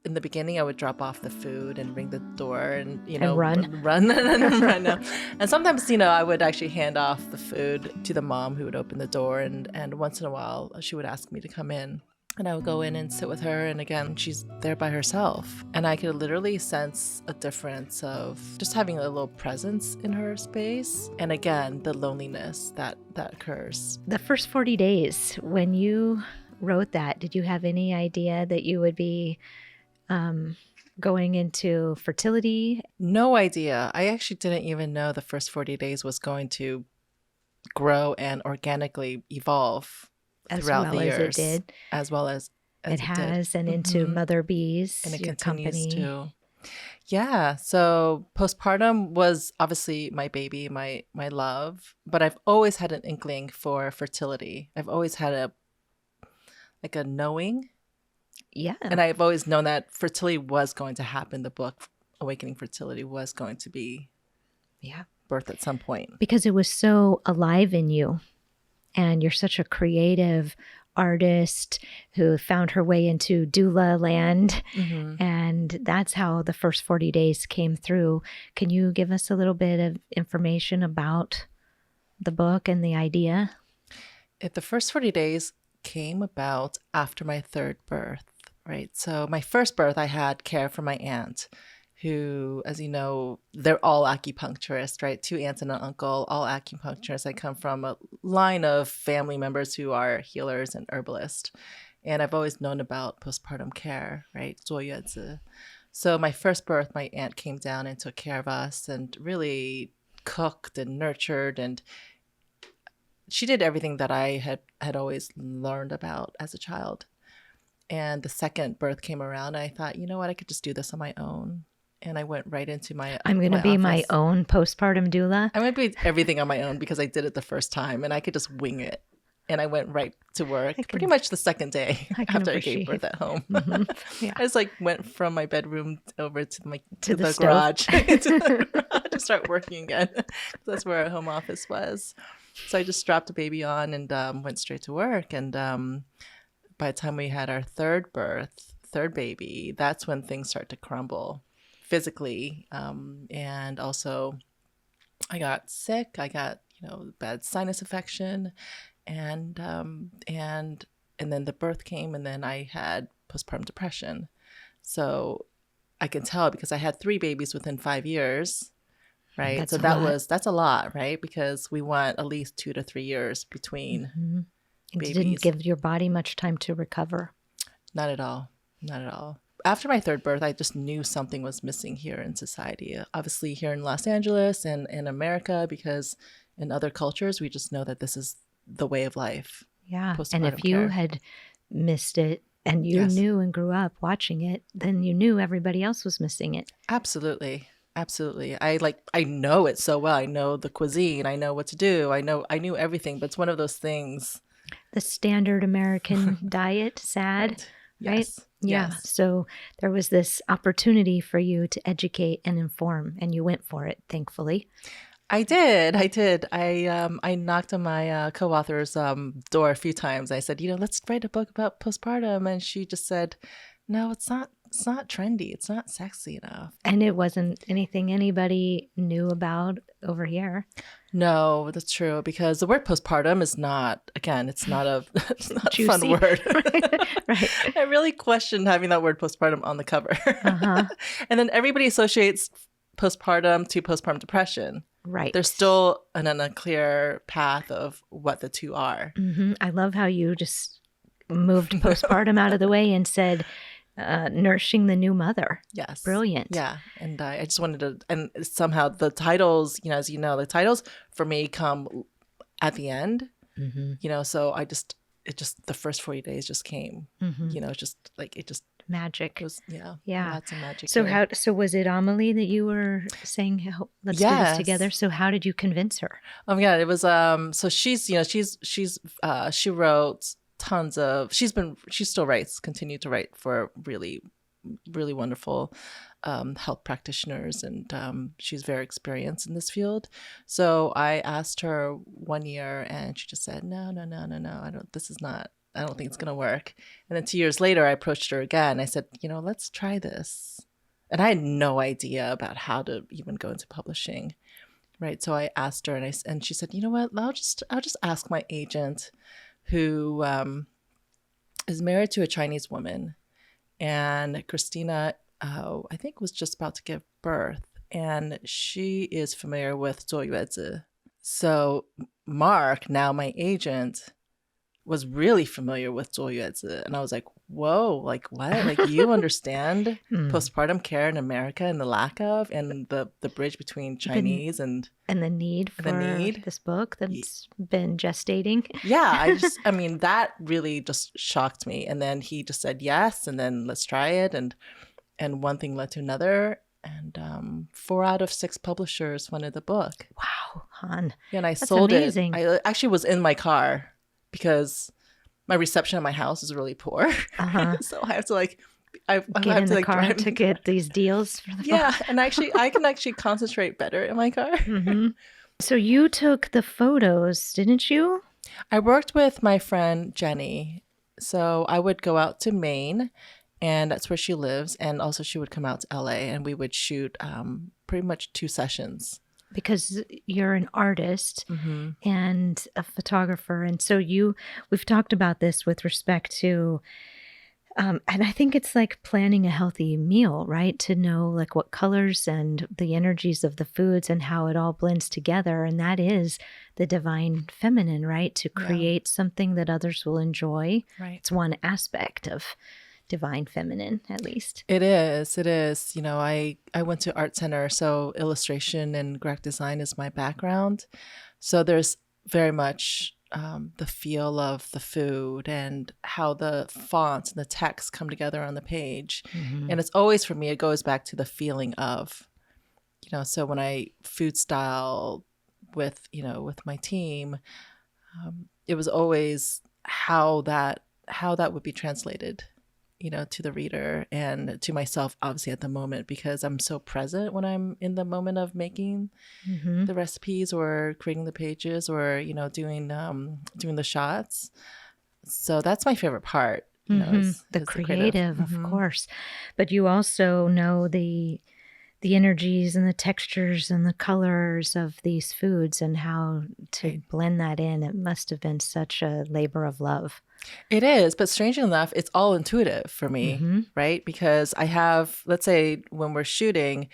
in the beginning, I would drop off the food and ring the door and, And run. run out. And sometimes, I would actually hand off the food to the mom who would open the door. And once in a while, she would ask me to come in. And I would go in and sit with her. And again, she's there by herself. And I could literally sense a difference of just having a little presence in her space. And again, the loneliness that occurs. The first 40 days, when you wrote that, did you have any idea that you would be going into fertility? No idea. I actually didn't even know the first 40 days was going to grow and organically evolve throughout the years, as it did, as well as it has, and into Mother Bees, and it your continues company. to. Yeah. So postpartum was obviously my baby, my love, but I've always had an inkling for fertility. I've always had a knowing. Yeah. And I've always known that fertility was going to happen. The book Awakening Fertility was going to be birthed at some point. Because it was so alive in you. And you're such a creative artist who found her way into doula land. And that's how the first 40 days came through. Can you give us a little bit of information about the book and the idea? The first 40 days came about after my third birth, right? So my first birth, I had care from my aunt, who, as you know, they're all acupuncturists, right? 2 aunts and an uncle, all acupuncturists. I come from a line of family members who are healers and herbalists. And I've always known about postpartum care, right? 坐月子. So my first birth, my aunt came down and took care of us and really cooked and nurtured. And she did everything that I had always learned about as a child. And the second birth came around. And I thought, you know what? I could just do this on my own. And I went right into I'm going to be my own postpartum doula. I'm going to be everything on my own because I did it the first time and I could just wing it. And I went right to work pretty much the second day after I gave birth at home. Yeah. I just went from my bedroom over to the garage to start working again. That's where our home office was. So I just strapped the baby on and went straight to work. And by the time we had our third baby, that's when things start to crumble. Physically, and also I got sick. I got bad sinus infection, and then the birth came, and then I had postpartum depression. So I can tell because I had 3 babies within 5 years, right? That's a lot, right? Because we want at least 2 to 3 years between babies. It didn't give your body much time to recover. Not at all. Not at all. After my third birth, I just knew something was missing here in society. Obviously here in Los Angeles and in America, because in other cultures, we just know that this is the way of life. Yeah. And if you had missed it and you knew and grew up watching it, then you knew everybody else was missing it. Absolutely. Absolutely. I know it so well. I know the cuisine. I know what to do. I knew everything, but it's one of those things. The standard American diet, sad. Right? Yes. Yeah. Yes. So there was this opportunity for you to educate and inform, and you went for it, thankfully. I did. I knocked on my co-author's door a few times. I said, let's write a book about postpartum. And she just said, no, it's not trendy. It's not sexy enough. And it wasn't anything anybody knew about over here. No, that's true. Because the word postpartum is not, again, it's not a Juicy. Fun word. Right. I really questioned having that word postpartum on the cover. And then everybody associates postpartum to postpartum depression. Right. There's still an unclear path of what the two are. I love how you just moved postpartum out of the way and said, nourishing the new mother. Yes. Brilliant. Yeah. And I just wanted to, and somehow the titles, as the titles for me come at the end, so the first 40 days just came, magic. It was, yeah. Lots of magic. So was it Amelie that you were saying, let's do this together? So how did you convince her? Oh my God. It was, so she wrote tons of, she still writes, continued to write for really, really wonderful health practitioners. And she's very experienced in this field. So I asked her one year and she just said, no, I don't, this is not I don't think it's going to work. And then 2 years later, I approached her again. I said, let's try this. And I had no idea about how to even go into publishing, right? So I asked her, and she said, you know what? I'll just ask my agent, who is married to a Chinese woman, and Christina, I think, was just about to give birth, and she is familiar with 坐月子. So Mark, now my agent, was really familiar with 坐月子, and I was like, whoa, like what? Like you understand postpartum care in America and the lack of, and the bridge between Chinese and the need for this book that's been gestating. Yeah, I mean, that really just shocked me. And then he just said yes, and then let's try it, and one thing led to another, and 4 out of 6 publishers wanted the book. Wow, hon. Yeah, and I That's sold amazing. it. I actually was in my car because my reception at my house is really poor. So I have to get in the car to get these deals for the book. And I can actually concentrate better in my car. So you took the photos, didn't you? I worked with my friend Jenny. So I would go out to Maine, and that's where she lives. And also she would come out to LA, and we would shoot pretty much 2 sessions. Because you're an artist and a photographer. And so we've talked about this with respect to, and I think it's like planning a healthy meal, right? To know like what colors and the energies of the foods and how it all blends together. And that is the divine feminine, right? To create something that others will enjoy. Right. It's one aspect of divine feminine, at least. It is. I went to art center, so illustration and graphic design is my background. So there's very much the feel of the food and how the fonts and the text come together on the page. And it's always, for me, it goes back to the feeling of, so when I food style with my team, it was always how that would be translated, to the reader and to myself, obviously, at the moment, because I'm so present when I'm in the moment of making the recipes or creating the pages or, doing the shots. So that's my favorite part. Is the creative, of course. But you also know the energies and the textures and the colors of these foods and how to blend that in. It must have been such a labor of love. It is, but strangely enough, it's all intuitive for me, right? Because I have, let's say when we're shooting,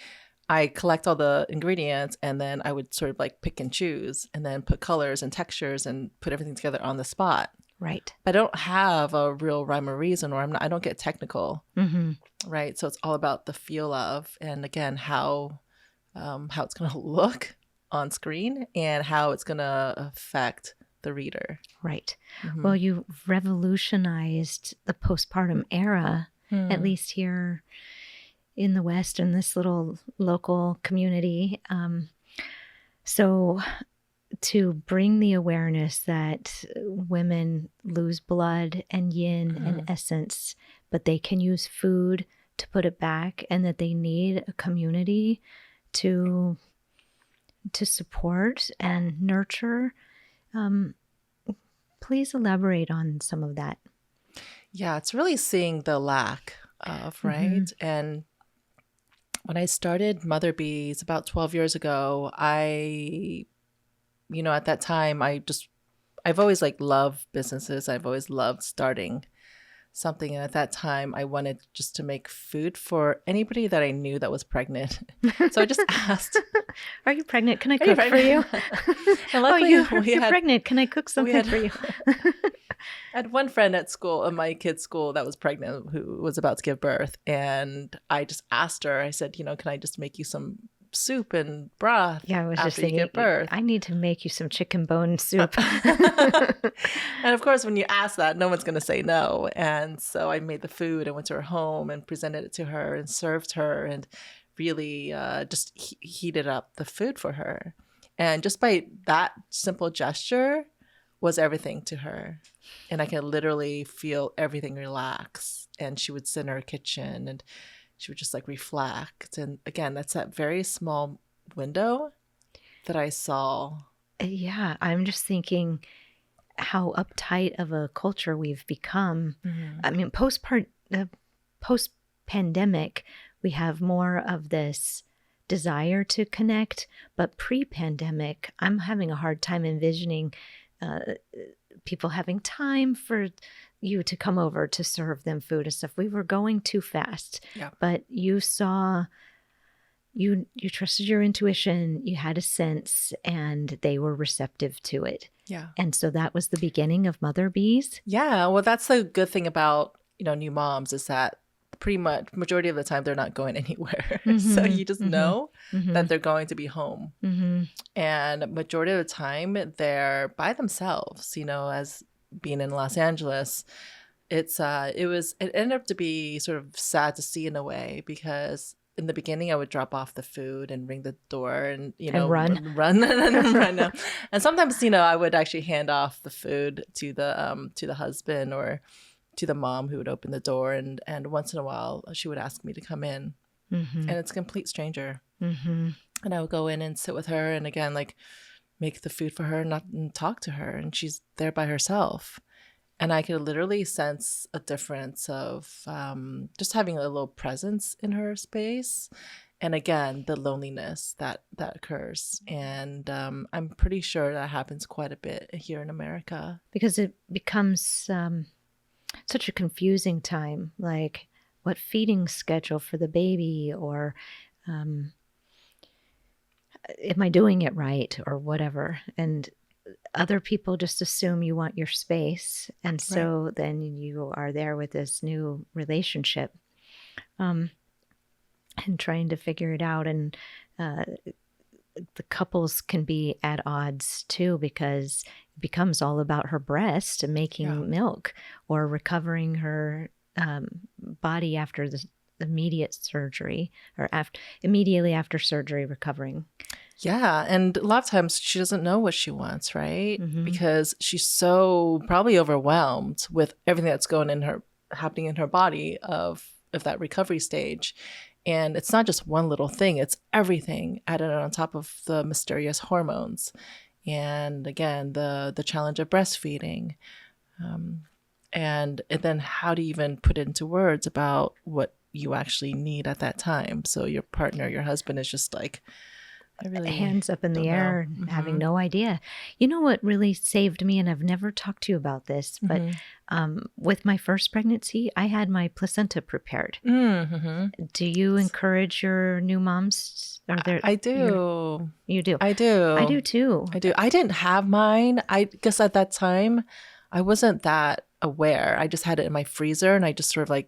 I collect all the ingredients and then I would sort of like pick and choose and then put colors and textures and put everything together on the spot. Right. But I don't have a real rhyme or reason, or I don't get technical, right? So it's all about the feel of, and again, how it's going to look on screen and how it's going to affect the reader. Right. Well, you revolutionized the postpartum era, at least here in the West, in this little local community. So to bring the awareness that women lose blood and yin and essence, but they can use food to put it back, and that they need a community to support and nurture. Please elaborate on some of that. Yeah, it's really seeing the lack of, right? And when I started Mother Bees about 12 years ago, at that time, I've always loved businesses. I've always loved starting something. And at that time, I wanted just to make food for anybody that I knew that was pregnant. So I just asked, are you pregnant? Can I cook for you? And luckily, you're pregnant. Can I cook something for you? I had one friend at school, at my kid's school, that was pregnant, who was about to give birth. And I just asked her, I said, can I just make you some soup and broth after you give birth? I need to make you some chicken bone soup. And of course, when you ask that, no one's going to say no. And so I made the food and went to her home and presented it to her and served her and really just heated up the food for her. And just by that simple gesture was everything to her. And I could literally feel everything relax. And she would sit in her kitchen and she would just reflect. And again, that's that very small window that I saw. Yeah, I'm just thinking how uptight of a culture we've become. I mean, post-pandemic, we have more of this desire to connect, but pre-pandemic, I'm having a hard time envisioning people having time for you to come over to serve them food and stuff. We were going too fast. Yeah. But you saw, you trusted your intuition, you had a sense, and they were receptive to it. Yeah. And so that was the beginning of Mother Bees. Yeah. Well, that's the good thing about, new moms is that pretty much majority of the time they're not going anywhere. So you just know that they're going to be home. And majority of the time they're by themselves, as being in Los Angeles, it ended up to be sort of sad to see in a way, because in the beginning I would drop off the food and ring the door and run run. And sometimes I would actually hand off the food to the husband or to the mom, who would open the door, and once in a while she would ask me to come in. And it's a complete stranger. And I would go in and sit with her and again make the food for her and talk to her, and she's there by herself. And I could literally sense a difference of just having a little presence in her space. And again, the loneliness that occurs. And I'm pretty sure that happens quite a bit here in America. Because it becomes such a confusing time, like what feeding schedule for the baby, or am I doing it right, or whatever. And other people just assume you want your space. And so then you are there with this new relationship and trying to figure it out. And the couples can be at odds too, because it becomes all about her breast and making milk, or recovering her body after the immediate surgery, or immediately after surgery, recovering. Yeah. And a lot of times she doesn't know what she wants, right? Because she's so probably overwhelmed with everything that's happening in her body of that recovery stage. And it's not just one little thing, it's everything added on top of the mysterious hormones. And again, the challenge of breastfeeding. And then how to even put it into words about what you actually need at that time. So your partner, your husband is just like, hands up in the air, having no idea. You know what really saved me, and I've never talked to you about this, but with my first pregnancy, I had my placenta prepared. Do you encourage your new moms? I do. You do? I do. I do too. I do. I didn't have mine. I guess at that time, I wasn't that aware. I just had it in my freezer, and I just sort of I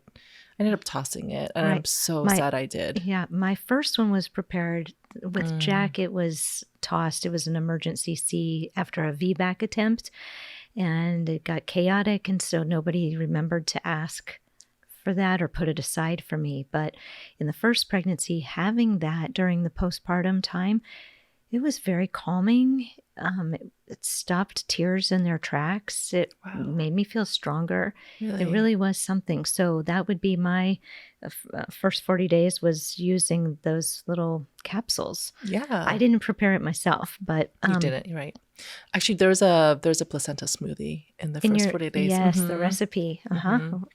ended up tossing it, and I'm so sad I did. Yeah, my first one was prepared. With Jack, it was tossed. It was an emergency C after a VBAC attempt, and it got chaotic, and so nobody remembered to ask for that or put it aside for me. But in the first pregnancy, having that during the postpartum time, it was very calming. It stopped tears in their tracks. It made me feel stronger. Really? It really was something. So that would be my first 40 days, was using those little capsules. Yeah. I didn't prepare it myself, but... you didn't, you're right. Actually, there's a placenta smoothie in the first 40 days. Yes, the recipe.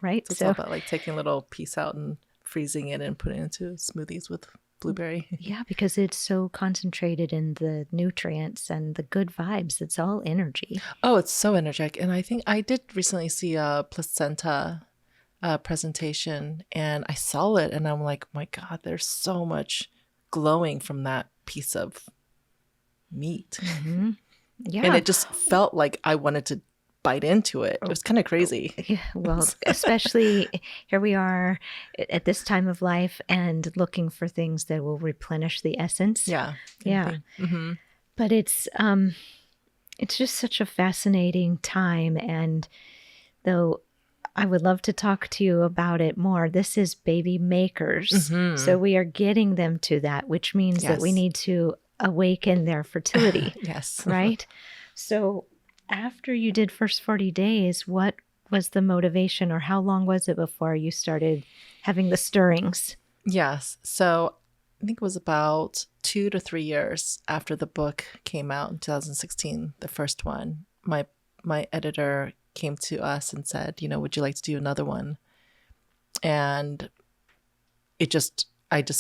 Right. So it's all about taking a little piece out and freezing it and putting it into smoothies with blueberry. Yeah, because it's so concentrated in the nutrients and the good vibes. It's all energy. Oh, it's so energetic. And I think I did recently see a placenta presentation, and I saw it, and I'm like, my God, there's so much glowing from that piece of meat. Yeah. And it just felt like I wanted to bite into it. It was kind of crazy. Yeah, well, especially here we are at this time of life and looking for things that will replenish the essence. Yeah. Yeah. But it's just such a fascinating time. And though I would love to talk to you about it more, this is baby makers. So we are getting them to that, which means that we need to awaken their fertility. Yes. Right? So after you did first 40 days, what was the motivation, or how long was it before you started having the stirrings? Yes. So I think it was about 2 to 3 years after the book came out in 2016, the first one. My my editor came to us and said, would you like to do another one? And I just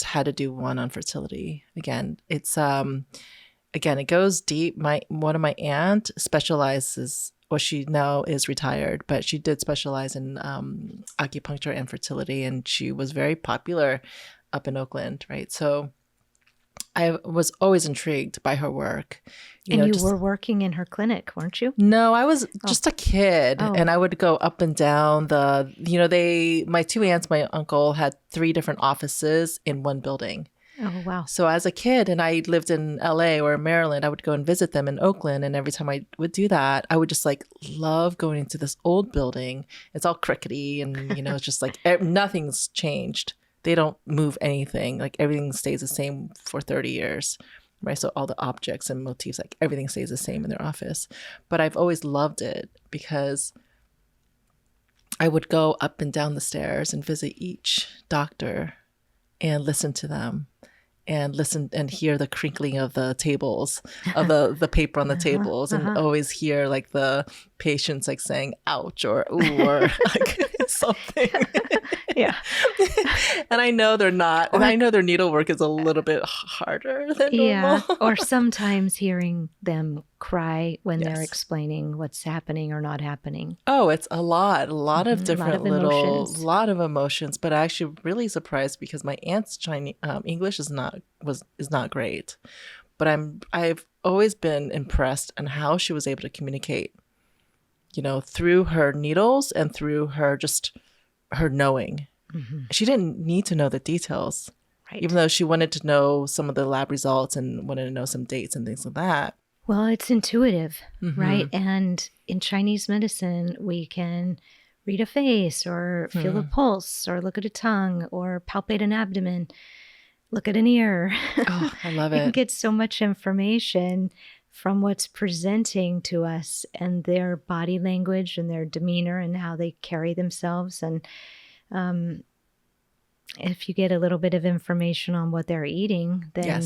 had to do one on fertility. Again, it's it goes deep. One of my aunt specializes, well, she now is retired, but she did specialize in acupuncture and fertility, and she was very popular up in Oakland, right? So I was always intrigued by her work. You were working in her clinic, weren't you? No, I was just a kid, and I would go up and down my two aunts, my uncle had 3 different offices in one building. Oh, wow. So as a kid, and I lived in LA or Maryland, I would go and visit them in Oakland. And every time I would do that, I would just love going into this old building. It's all crickety and, it's just nothing's changed. They don't move anything. Everything stays the same for 30 years, right? So all the objects and motifs, everything stays the same in their office. But I've always loved it because I would go up and down the stairs and visit each doctor and listen to them and listen and hear the crinkling of the tables, of the paper on the tables, and always hear the patients saying ouch or ooh or something. Yeah. And I know they're not, and I know their needlework is a little bit harder than normal. Yeah. Or sometimes hearing them cry when they're explaining what's happening or not happening. Oh, it's a lot of different lot of emotions. But I actually really surprised because my aunt's Chinese English is not great, but I've always been impressed on how she was able to communicate, through her needles and through her knowing. Mm-hmm. She didn't need to know the details, right? Even though she wanted to know some of the lab results and wanted to know some dates and things like that. Well, it's intuitive, right? And in Chinese medicine, we can read a face or feel a pulse or look at a tongue or palpate an abdomen, look at an ear. Oh, I love it. You can get so much information from what's presenting to us and their body language and their demeanor and how they carry themselves. And if you get a little bit of information on what they're eating, then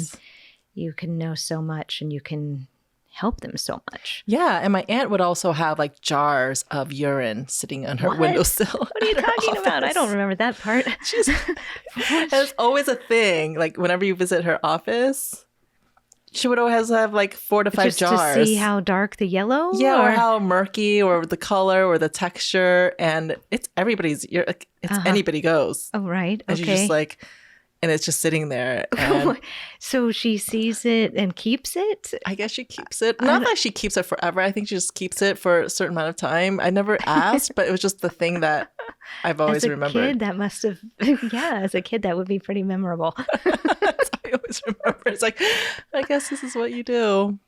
you can know so much and you can help them so much. Yeah. And my aunt would also have jars of urine sitting on her windowsill. What are you talking about? I don't remember that part. It's always a thing. Whenever you visit her office, she would always have 4 to 5 just jars. To see how dark the yellow? Yeah, or how murky or the color or the texture. And it's everybody's, anybody goes. Oh, right. And she's just and it's just sitting there. And so she sees it and keeps it? I guess she keeps it. Not that she keeps it forever. I think she just keeps it for a certain amount of time. I never asked, but it was just the thing that I've always remembered. As a kid, that must have, as a kid, that would be pretty memorable. I always remember. It's I guess this is what you do.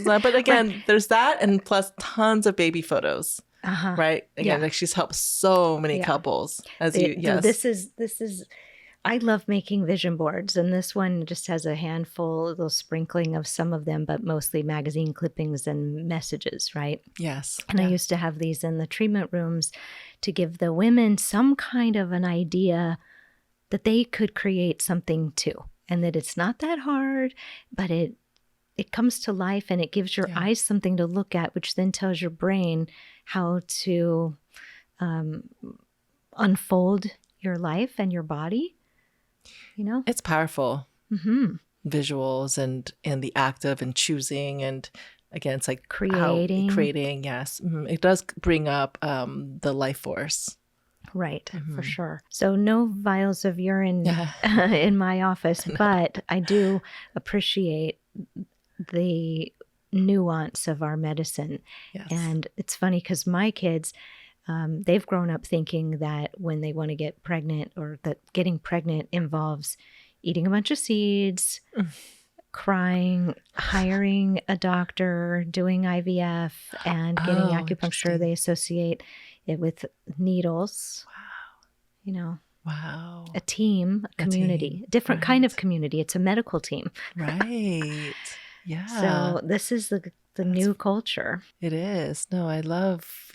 But again, there's that and plus tons of baby photos. Right? Again, she's helped so many couples. This is I love making vision boards, and this one just has a handful, a little sprinkling of some of them, but mostly magazine clippings and messages, right? Yes. And I used to have these in the treatment rooms to give the women some kind of an idea that they could create something too, and that it's not that hard, but it comes to life and it gives your eyes something to look at, which then tells your brain how to unfold your life and your body. It's powerful. Visuals and the act of and choosing, and again, it's creating. Yes, it does bring up the life force. Right, for sure. So no vials of urine in my office, but I do appreciate the nuance of our medicine. Yes. And it's funny because my kids, they've grown up thinking that when they want to get pregnant or that getting pregnant involves eating a bunch of seeds, crying, hiring a doctor, doing IVF, and getting acupuncture. They associate it with needles. Wow. Wow. A team, a community, a different kind of community. It's a medical team. Right. Yeah. So this is the new culture. It is. No, I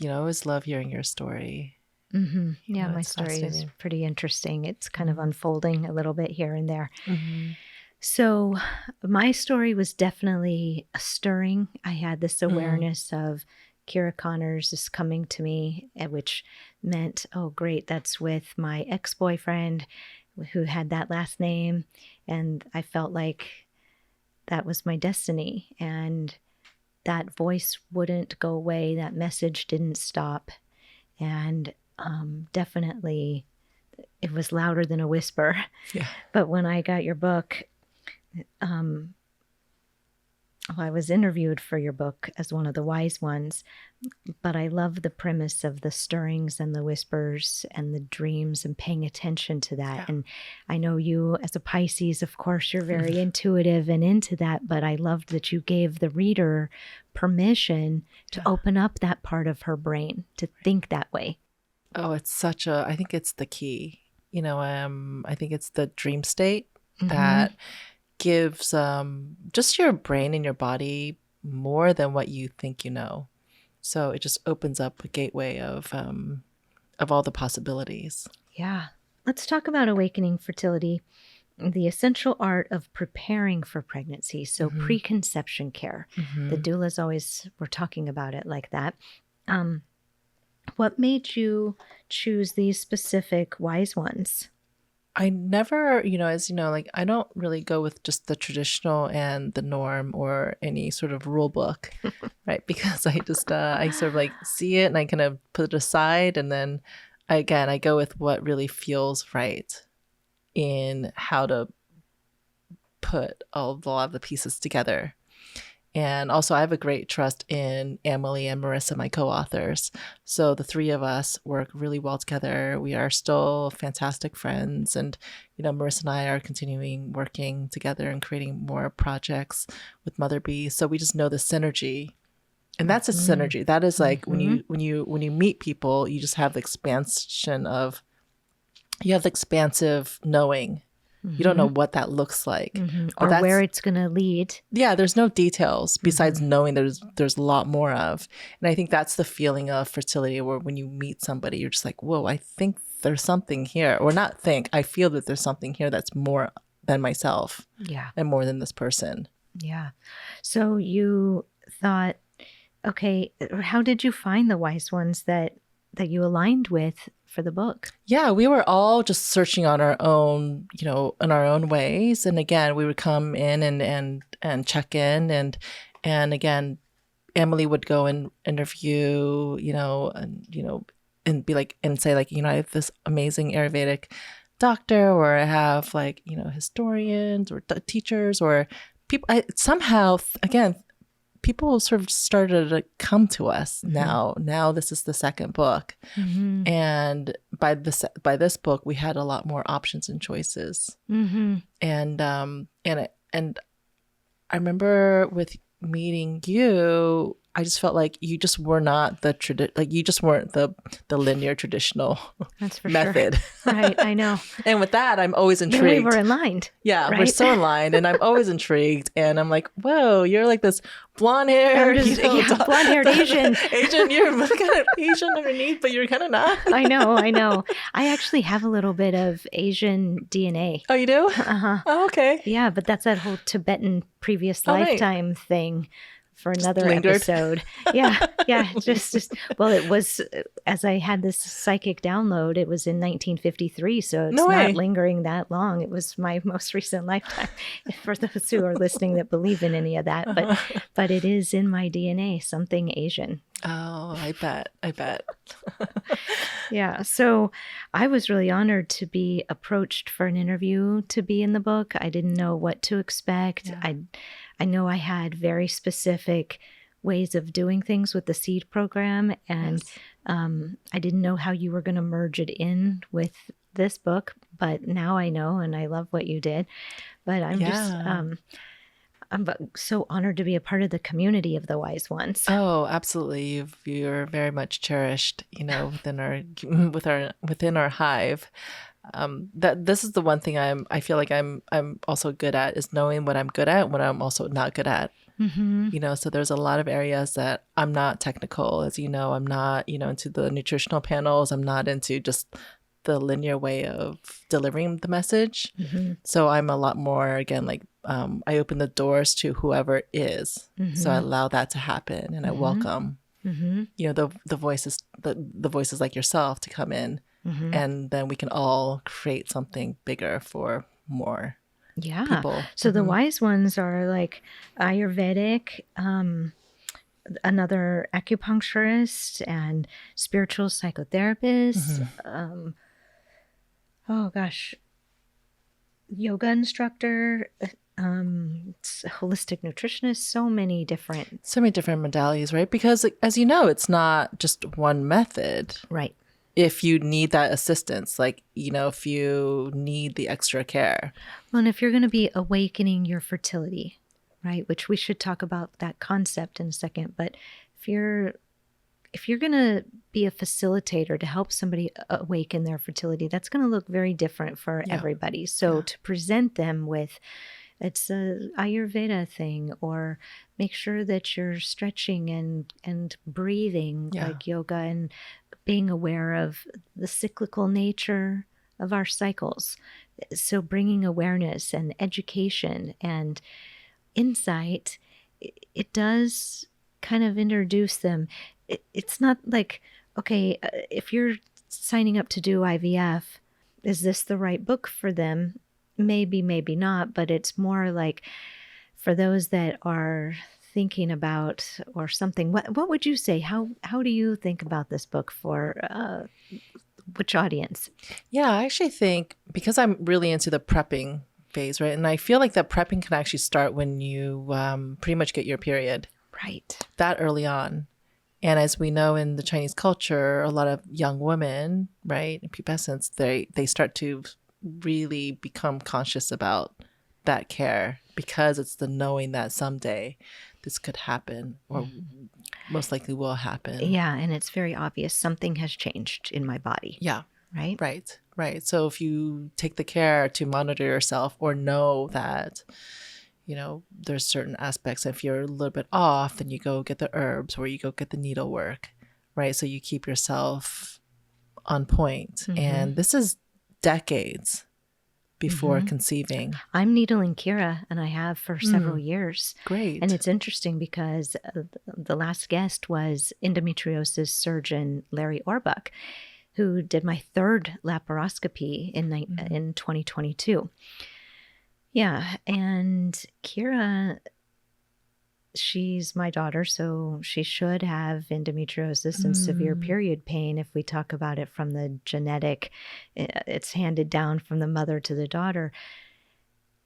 always love hearing your story. Mm-hmm. Yeah, my story is pretty interesting. It's kind of unfolding a little bit here and there. Mm-hmm. So my story was definitely stirring. I had this awareness of Kira Connors is coming to me, which meant, oh, great, that's with my ex-boyfriend who had that last name. And I felt like that was my destiny. And that voice wouldn't go away. That message didn't stop. And definitely it was louder than a whisper. Yeah. But when I got your book, I was interviewed for your book as one of the wise ones, but I love the premise of the stirrings and the whispers and the dreams and paying attention to that. Yeah. And I know you as a Pisces, of course, you're very intuitive and into that, but I loved that you gave the reader permission to open up that part of her brain to think that way. Oh, it's I think it's the key. I think it's the dream state that gives just your brain and your body more than what you think you know. So it just opens up a gateway of all the possibilities. Yeah. Let's talk about Awakening Fertility, the essential art of preparing for pregnancy. So preconception care. The doulas always were talking about it like that. What made you choose these specific wise ones? I never, as you know, like I don't really go with just the traditional and the norm or any sort of rule book, right? Because I just, I sort of like see it and I kind of put it aside. And then I go with what really feels right in how to put a lot of the pieces together. And also I have a great trust in Emily and Marissa, my co-authors. So the three of us work really well together. We are still fantastic friends. And, Marissa and I are continuing working together and creating more projects with Mother Bee. So we just know the synergy. And that's a synergy. That is like when you meet people, you just have the expansive knowing. You don't know what that looks like. Or where it's going to lead. Yeah, there's no details besides knowing there's a lot more of. And I think that's the feeling of fertility, where when you meet somebody, you're just like, whoa, I think there's something here. Or not think, I feel that there's something here that's more than myself. Yeah. And more than this person. Yeah. So you thought, okay, how did you find the wise ones that you aligned with for the book? Yeah, we were all just searching on our own, in our own ways. And again, we would come in and check in, and again, Emily would go and interview, and be like, and say like, I have this amazing Ayurvedic doctor, or I have like, historians or teachers or people. Somehow, again, people sort of started to come to us now. Now this is the second book. And by this book, we had a lot more options and choices. And I remember with meeting you, I just felt like you just were not you just weren't the linear traditional That's for method. Sure. Right, I know. And with that, I'm always intrigued. Then we were aligned. Yeah, right? We're so aligned, and I'm always intrigued. And I'm like, whoa, you're like this blonde-haired, blonde-haired Asian. You're kind of Asian underneath, but you're kind of not. I know. I actually have a little bit of Asian DNA. Oh, you do? Uh-huh. Oh, okay. Yeah, but that's that whole Tibetan previous lifetime thing. For another episode. Yeah. Well, it was, as I had this psychic download, it was in 1953. So it's not lingering that long. It was my most recent lifetime for those who are listening that believe in any of that. But it is in my DNA, something Asian. Oh, I bet. Yeah. So I was really honored to be approached for an interview to be in the book. I didn't know what to expect. Yeah. I know I had very specific ways of doing things with the seed program, and I didn't know how you were going to merge it in with this book, but now I know, and I love what you did. But I'm so honored to be a part of the community of the wise ones. Oh, absolutely. You're very much cherished, within our hive. That this is the one thing I feel like I'm also good at, is knowing what I'm good at and what I'm also not good at. So there's a lot of areas that I'm not technical, as you know. I'm not, into the nutritional panels. I'm not into just the linear way of delivering the message. So I'm a lot more, again, like I open the doors to whoever is. So I allow that to happen, and I welcome. the voices like yourself to come in, and then we can all create something bigger for more people. So the wise ones are like Ayurvedic, another acupuncturist, and spiritual psychotherapist. Yoga instructor, holistic nutritionist, so many different modalities, right? Because as you know, it's not just one method. Right. If you need that assistance, like, if you need the extra care. Well, and if you're going to be awakening your fertility, right, which we should talk about that concept in a second, but if you're going to be a facilitator to help somebody awaken their fertility, that's going to look very different for everybody. So to present them with, it's a Ayurveda thing, or make sure that you're stretching and breathing like yoga, and being aware of the cyclical nature of our cycles. So bringing awareness and education and insight, it does kind of introduce them. It's not like, okay, if you're signing up to do IVF, is this the right book for them? Maybe, maybe not, but it's more like for those that are thinking about or something. What would you say? How do you think about this book for which audience? Yeah, I actually think, because I'm really into the prepping phase, right? And I feel like that prepping can actually start when you pretty much get your period. Right. That early on. And as we know in the Chinese culture, a lot of young women, right, in pubescence, they start to really become conscious about that care, because it's the knowing that someday this could happen, or most likely will happen. Yeah, and it's very obvious something has changed in my body. Yeah. Right? Right. So if you take the care to monitor yourself, or know that, there's certain aspects, if you're a little bit off, then you go get the herbs, or you go get the needlework, right? So you keep yourself on point. And this is decades before conceiving. I'm needling Kira, and I have for several years. Great. And it's interesting because the last guest was endometriosis surgeon Larry Orbuck, who did my third laparoscopy in 2022. Yeah, and Kira, she's my daughter, so she should have endometriosis and severe period pain. If we talk about it from the genetic, it's handed down from the mother to the daughter.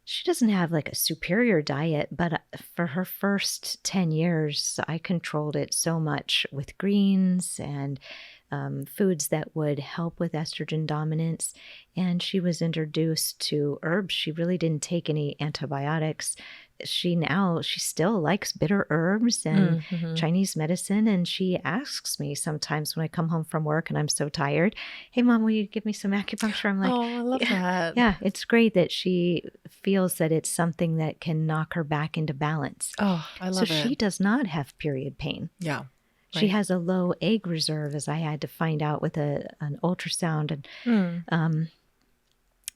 She doesn't have like a superior diet, but for her first 10 years, I controlled it so much with greens and foods that would help with estrogen dominance. And she was introduced to herbs. She really didn't take any antibiotics. She still likes bitter herbs and Chinese medicine. And she asks me sometimes when I come home from work and I'm so tired, hey, Mom, will you give me some acupuncture? I'm like, oh, I love that. Yeah, it's great that she feels that it's something that can knock her back into balance. Oh, I love it. So she does not have period pain. Yeah. She has a low egg reserve, as I had to find out with an ultrasound and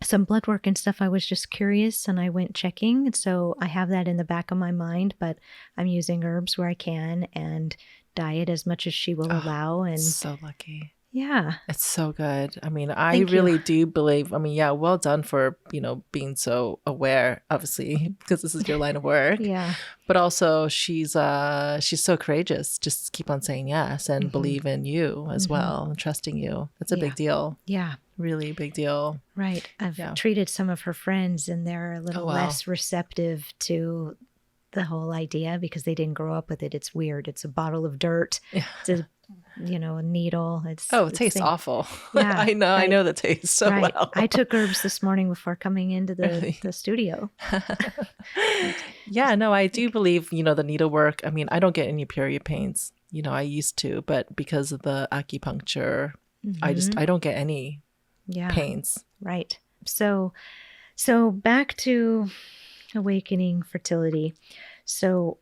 some blood work and stuff. I was just curious and I went checking. So I have that in the back of my mind, but I'm using herbs where I can and diet as much as she will allow. And so lucky. Yeah. It's so good. I mean, I really do believe, well done for, being so aware, obviously, because this is your line of work. Yeah. But also she's so courageous. Just keep on saying yes and believe in you as well and trusting you. That's a big deal. Yeah. Really big deal. Right. I've treated some of her friends and they're a little less receptive to the whole idea because they didn't grow up with it. It's weird. It's a bottle of dirt. Yeah. It's a needle. It tastes awful. Yeah, I know the taste so well. I took herbs this morning before coming into the studio. Yeah, no, I do believe, the needlework. I don't get any period pains. I used to, but because of the acupuncture, I don't get any pains. Right. So back to awakening fertility. So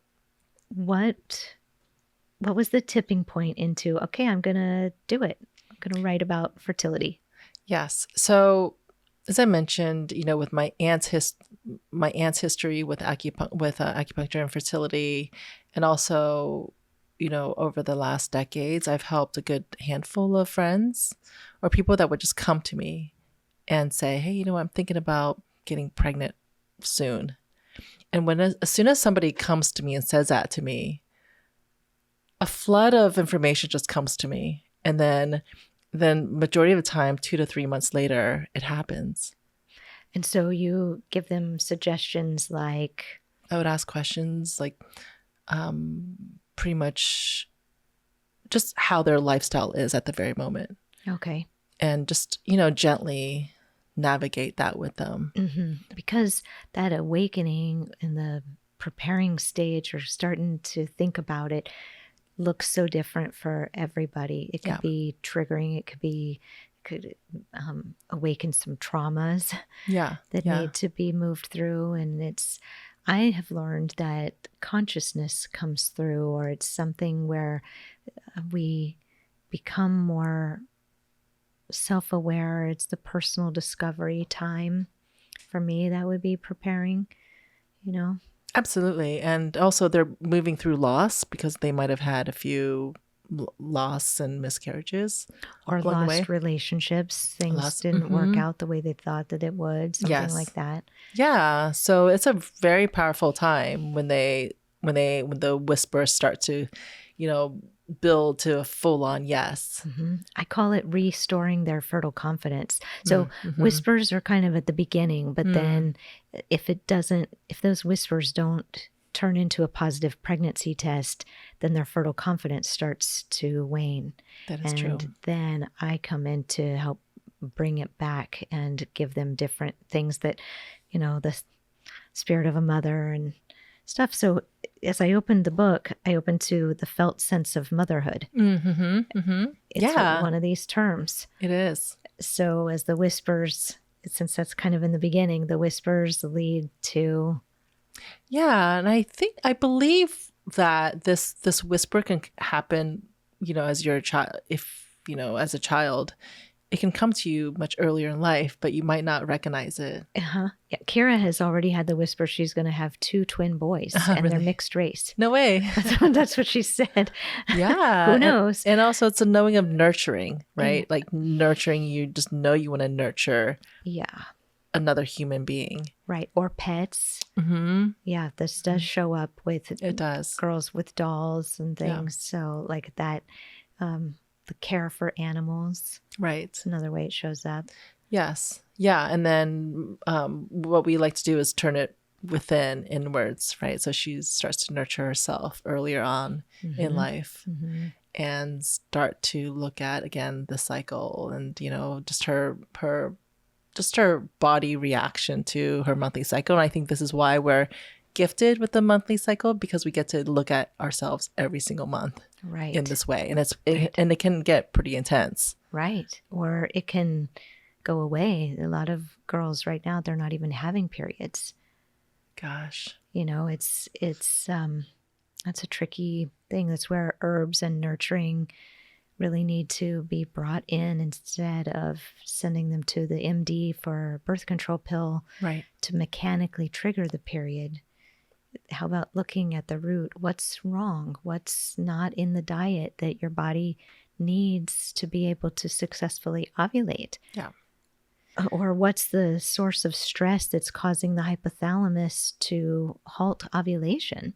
what was the tipping point into, okay, I'm going to do it. I'm going to write about fertility. Yes. So as I mentioned, with my aunt's history with acupuncture and fertility, and also over the last decades, I've helped a good handful of friends or people that would just come to me and say, hey, I'm thinking about getting pregnant soon. And as soon as somebody comes to me and says that to me, a flood of information just comes to me. And then majority of the time, 2 to 3 months later, it happens. And so you give them suggestions like? I would ask questions like pretty much just how their lifestyle is at the very moment. Okay. And just, gently navigate that with them. Mm-hmm. Because that awakening in the preparing stage or starting to think about it looks so different for everybody. It could be triggering. It could awaken some traumas that need to be moved through. And I have learned that consciousness comes through, or it's something where we become more self-aware. It's the personal discovery time. For me, that would be preparing, Absolutely. And also they're moving through loss because they might have had a few loss and miscarriages. Or lost relationships. Things didn't work out the way they thought that it would. Something like that. Yeah. So it's a very powerful time when the whispers start to, build to a full-on yes. Mm-hmm. I call it restoring their fertile confidence. So whispers are kind of at the beginning, but then if those whispers don't turn into a positive pregnancy test, then their fertile confidence starts to wane. That is true. And then I come in to help bring it back and give them different things that, the spirit of a mother and stuff. So as I opened the book, I opened to the felt sense of motherhood. Mm-hmm, mm-hmm. It's one of these terms. It is. So as the whispers, since that's kind of in the beginning, the whispers lead to. Yeah. And I believe that this whisper can happen, as you're a child, as a child, it can come to you much earlier in life, but you might not recognize it. Uh-huh. Yeah, Kira has already had the whisper she's going to have 2 twin boys, and really? They're mixed race. No way. That's what she said. Yeah. Who knows? And also it's a knowing of nurturing, right? Like nurturing, you just know you want to nurture another human being. Right. Or pets. Mm-hmm. Yeah, this does show up with girls with dolls and things. Yeah. So like that, the care for animals. Right. It's another way it shows up. Yes. Yeah. And then what we like to do is turn it inwards, right? So she starts to nurture herself earlier on in life and start to look at, again, the cycle and, just her body reaction to her monthly cycle. And I think this is why we're gifted with the monthly cycle, because we get to look at ourselves every single month in this way. And and it can get pretty intense. Right. Or it can go away. A lot of girls right now, they're not even having periods. Gosh. It's that's a tricky thing. That's where herbs and nurturing really need to be brought in instead of sending them to the MD for a birth control pill to mechanically trigger the period. How about looking at the root? What's wrong? What's not in the diet that your body needs to be able to successfully ovulate? Yeah. Or what's the source of stress that's causing the hypothalamus to halt ovulation?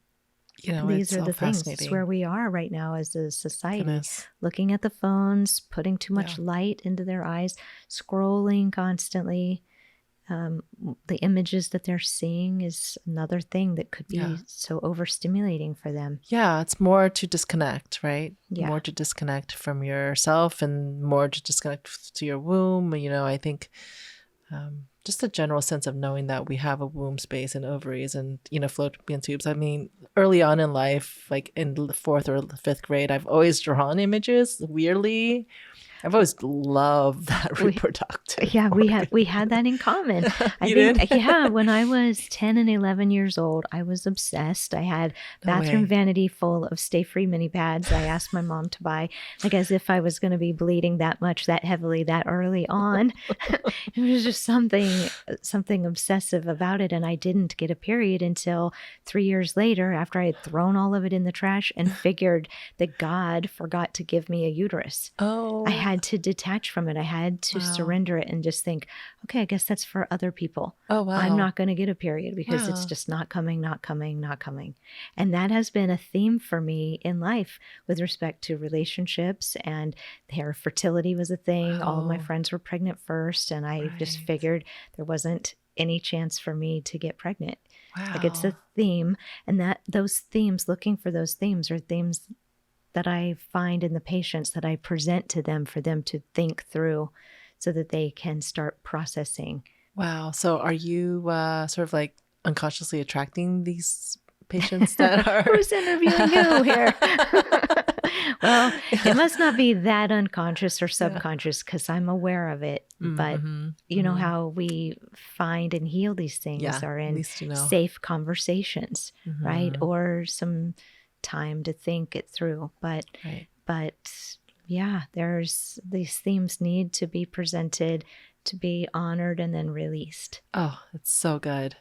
These are the things. It's where we are right now as a society. Goodness. Looking at the phones, putting too much light into their eyes, scrolling constantly. The images that they're seeing is another thing that could be so overstimulating for them. Yeah, it's more to disconnect, right? Yeah. More to disconnect from yourself and more to disconnect to your womb. I think just a general sense of knowing that we have a womb space and ovaries and, fallopian tubes. I mean, early on in life, like in the 4th or 5th grade, I've always drawn images, weirdly. I've always loved that reproductive. Yeah, we had that in common. I think, yeah, when I was 10 and 11 years old, I was obsessed. I had bathroom vanity full of Stay Free mini pads. I asked my mom to buy, like, as if I was going to be bleeding that much, that heavily, that early on. It was just something obsessive about it. And I didn't get a period until 3 years later, after I had thrown all of it in the trash and figured that God forgot to give me a uterus. Oh. I had to detach from it. I had to surrender it and just think, okay, I guess that's for other people. Oh, wow. I'm not going to get a period because it's just not coming, not coming, not coming. And that has been a theme for me in life with respect to relationships, and hair fertility was a thing. All of my friends were pregnant first, and I just figured there wasn't any chance for me to get pregnant. Wow. Like, it's a theme, and that those themes, looking for those themes, are themes that I find in the patients that I present to them for them to think through so that they can start processing. Wow. So are you sort of like unconsciously attracting these patients that are... Who's interviewing who here? Well, it must not be that unconscious or subconscious because I'm aware of it. But you know how we find and heal these things are in safe conversations, right? Or some time to think it through. But yeah, there's these themes need to be presented, to be honored, and then released. Oh, it's so good.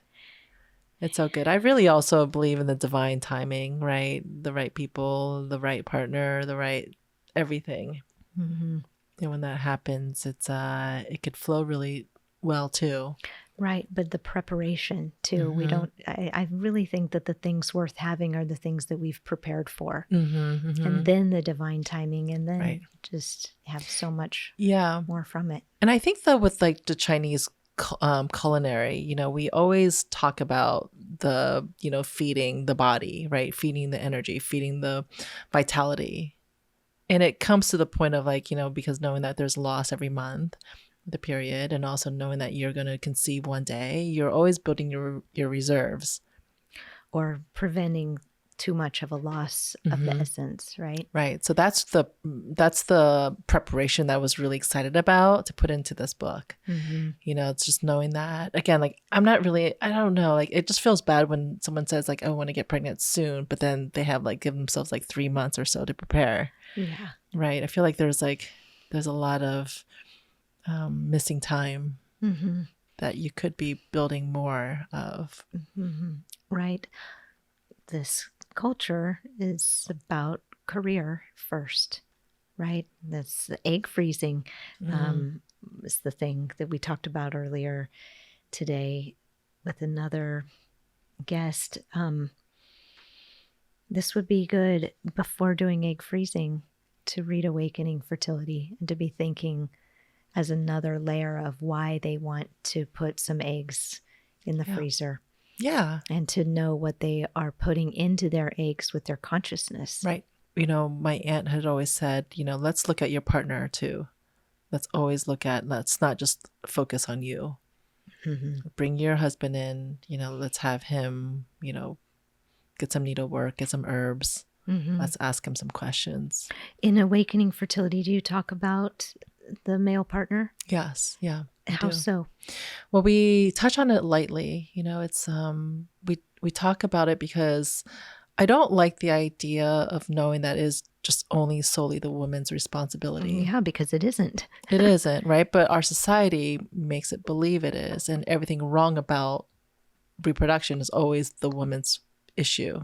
It's so good. I really also believe in the divine timing, right? The right people, the right partner, the right everything. And when that happens, it could flow really well too. Right. But the preparation too, I really think that the things worth having are the things that we've prepared for. And then the divine timing, and then just have so much more from it. And I think that with like the Chinese culinary, you know, we always talk about the, you know, feeding the body, right? Feeding the energy, feeding the vitality. And it comes to the point of like, you know, because knowing that there's loss every month, the period, and also knowing that you're going to conceive one day, you're always building your reserves. Or preventing too much of a loss of the essence, right? Right. So that's the preparation that I was really excited about to put into this book. You know, it's just knowing that, again, like I don't know, like it just feels bad when someone says like, oh, I want to get pregnant soon, but then they have like give themselves like 3 months or so to prepare. Yeah. Right. I feel like there's a lot of missing time that you could be building more of. Right. This culture is about career first, right? That's the egg freezing. Is the thing that we talked about earlier today with another guest. This would be good before doing egg freezing to read Awakening Fertility and to be thinking as another layer of why they want to put some eggs in the freezer. Yeah. And to know what they are putting into their eggs with their consciousness. Right. You know, my aunt had always said, you know, let's look at your partner too. Let's not just focus on you. Bring your husband in, you know, let's have him, you know, get some needlework, get some herbs. Let's ask him some questions. In Awakening Fertility, do you talk about the male partner? Yes. Yeah. How so? Well, we touch on it lightly. You know, it's we talk about it because I don't like the idea of knowing that is just only solely the woman's responsibility. Yeah, because it isn't. It isn't, right? But our society makes it believe it is, and everything wrong about reproduction is always the woman's issue.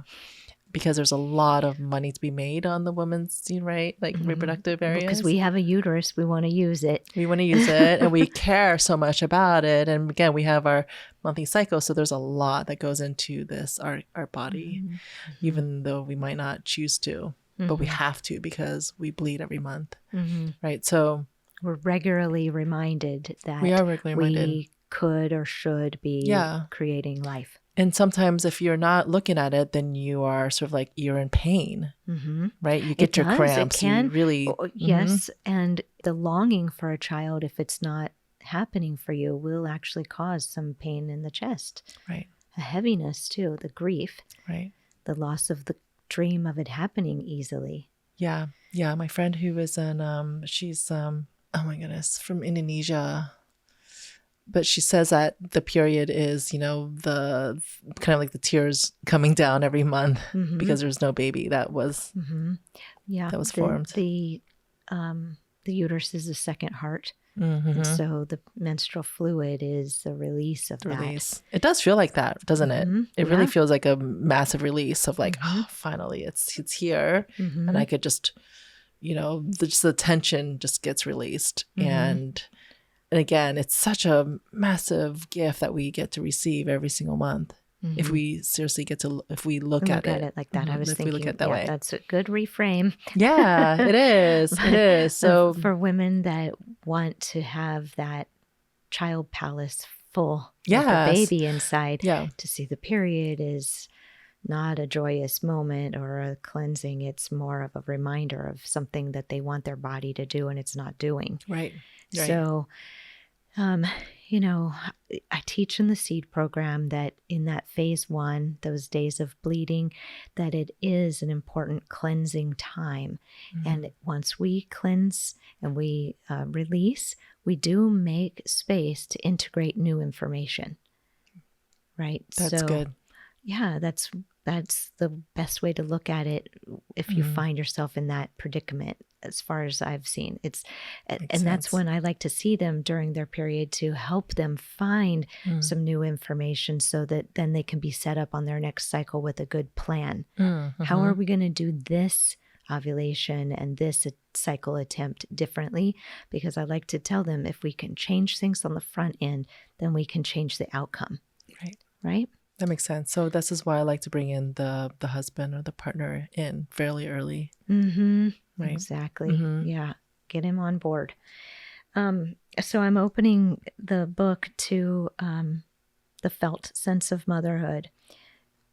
Because there's a lot of money to be made on the woman's, right? Like reproductive areas. Because we have a uterus, we want to use it. We want to use it, and we care so much about it. And again, we have our monthly cycle, so there's a lot that goes into this, our body, even though we might not choose to, but we have to because we bleed every month, right? So we're regularly reminded that we could or should be creating life. And sometimes if you're not looking at it, then you are sort of like, you're in pain, right? You get your cramps. It can. You really. Yes. And the longing for a child, if it's not happening for you, will actually cause some pain in the chest. Right. A heaviness too, the grief. Right. The loss of the dream of it happening easily. Yeah. Yeah. My friend who is she's, oh my goodness, from Indonesia. But she says that the period is, the kind of like the tears coming down every month because there's no baby that was formed. The uterus is the second heart. And so the menstrual fluid is the release of that. It does feel like that, doesn't it? It really feels like a massive release of like, oh, finally it's here. And I could just, just the tension just gets released. And again, it's such a massive gift that we get to receive every single month. If we seriously if we look at it like that. I was thinking, we look at it that way. That's a good reframe. Yeah, it is. It is. So for women that want to have that child palace full with a baby inside, to see the period is not a joyous moment or a cleansing. It's more of a reminder of something that they want their body to do and it's not doing. Right. So, I teach in the seed program that in that phase 1, those days of bleeding, that it is an important cleansing time. And once we cleanse and we release, we do make space to integrate new information. Right? That's good. Yeah, that's the best way to look at it if you find yourself in that predicament, as far as I've seen. That's when I like to see them during their period to help them find some new information so that then they can be set up on their next cycle with a good plan. How are we going to do this ovulation and this cycle attempt differently? Because I like to tell them if we can change things on the front end, then we can change the outcome. Right? That makes sense. So this is why I like to bring in the husband or the partner in fairly early. Right? Exactly. Yeah. Get him on board. So I'm opening the book to the felt sense of motherhood.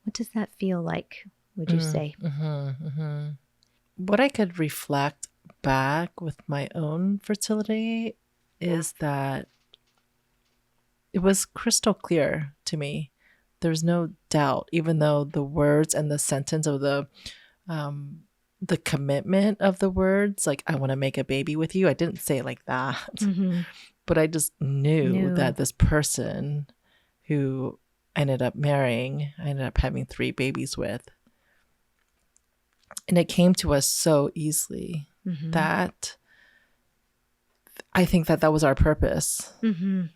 What does that feel like, would you say? What I could reflect back with my own fertility is that it was crystal clear to me. There's no doubt, even though the words and the sentence of the commitment of the words, like, I want to make a baby with you. I didn't say it like that, but I just knew that this person who I ended up marrying, I ended up having 3 babies with. And it came to us so easily that I think that was our purpose,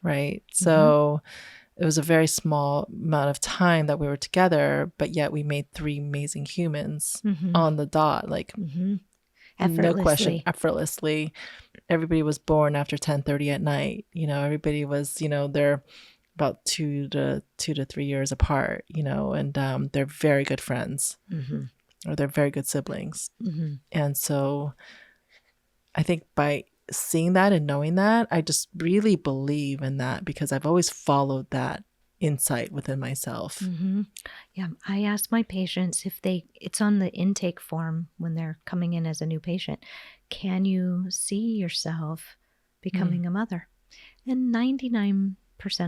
right? So it was a very small amount of time that we were together, but yet we made 3 amazing humans on the dot, like no question, effortlessly. Everybody was born after 10:30 at night. Everybody was, they're about 2 to 3 years apart, and they're very good friends or they're very good siblings. And so I think by seeing that and knowing that, I just really believe in that because I've always followed that insight within myself. Yeah, I ask my patients if it's on the intake form when they're coming in as a new patient, can you see yourself becoming a mother? And 99%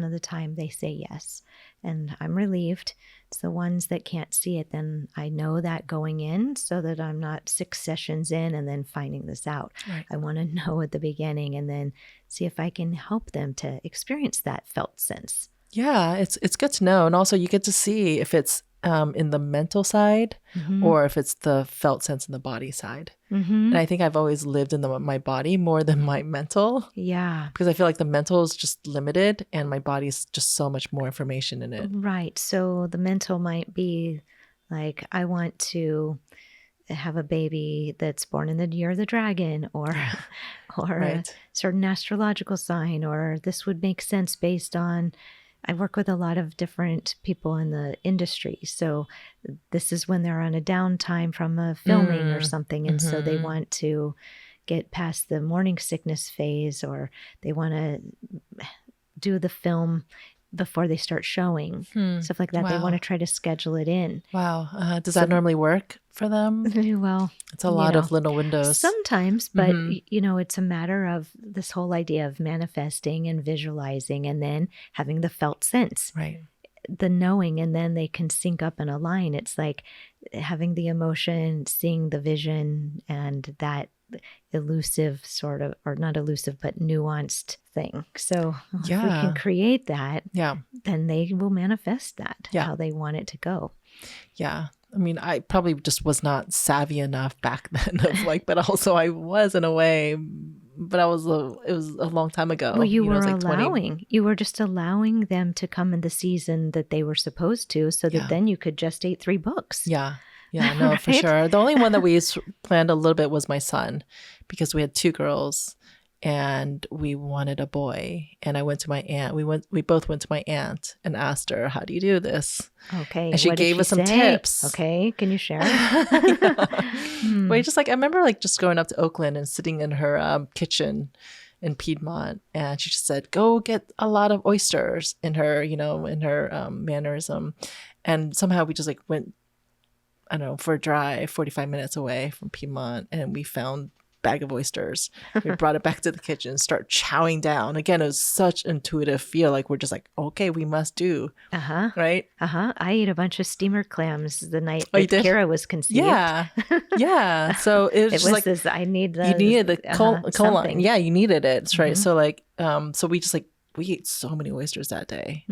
of the time they say yes. And I'm relieved. It's the ones that can't see it, then I know that going in so that I'm not 6 sessions in and then finding this out. Right. I want to know at the beginning and then see if I can help them to experience that felt sense. Yeah, it's good to know. And also you get to see if it's in the mental side or if it's the felt sense in the body side. And I think I've always lived in my body more than my mental. Yeah. Because I feel like the mental is just limited and my body's just so much more information in it. Right. So the mental might be like, I want to have a baby that's born in the year of the dragon or a certain astrological sign, or this would make sense based on, I work with a lot of different people in the industry. So this is when they're on a downtime from a filming or something. And so they want to get past the morning sickness phase, or they want to do the film before they start showing, stuff like that. Wow. They want to try to schedule it in. Wow. Does that normally work for them? Well, it's a lot of little windows. Sometimes, but it's a matter of this whole idea of manifesting and visualizing and then having the felt sense. Right. the knowing, and then they can sync up and align. It's like having the emotion, seeing the vision, and that elusive sort of, or not elusive, but nuanced thing. So if we can create that, then they will manifest that how they want it to go. Yeah. I mean, I probably just was not savvy enough back then of like, but also I was in a way, but it was a long time ago. Well, you were like you were just allowing them to come in the season that they were supposed to, so that then you could gestate 3 books. Yeah. Yeah, no, right? For sure. The only one that we planned a little bit was my son, because we had 2 girls and we wanted a boy. And I went to my aunt. We both went to my aunt and asked her, how do you do this? Okay. And she gave us some tips. Okay. Can you share? Wait, just like, I remember like just going up to Oakland and sitting in her kitchen in Piedmont. And she just said, go get a lot of oysters in her, mannerism. And somehow we just like went, I don't know, for a drive 45 minutes away from Piedmont, and we found a bag of oysters. We brought it back to the kitchen and start chowing down. Again, it was such intuitive feel. Like we're just like, okay, we must do. Right? I ate a bunch of steamer clams the night that Kira was conceived. Yeah. Yeah. So it was like this, I need the, you needed the colon. Yeah, you needed it. That's right. So like, so we just like, we ate so many oysters that day.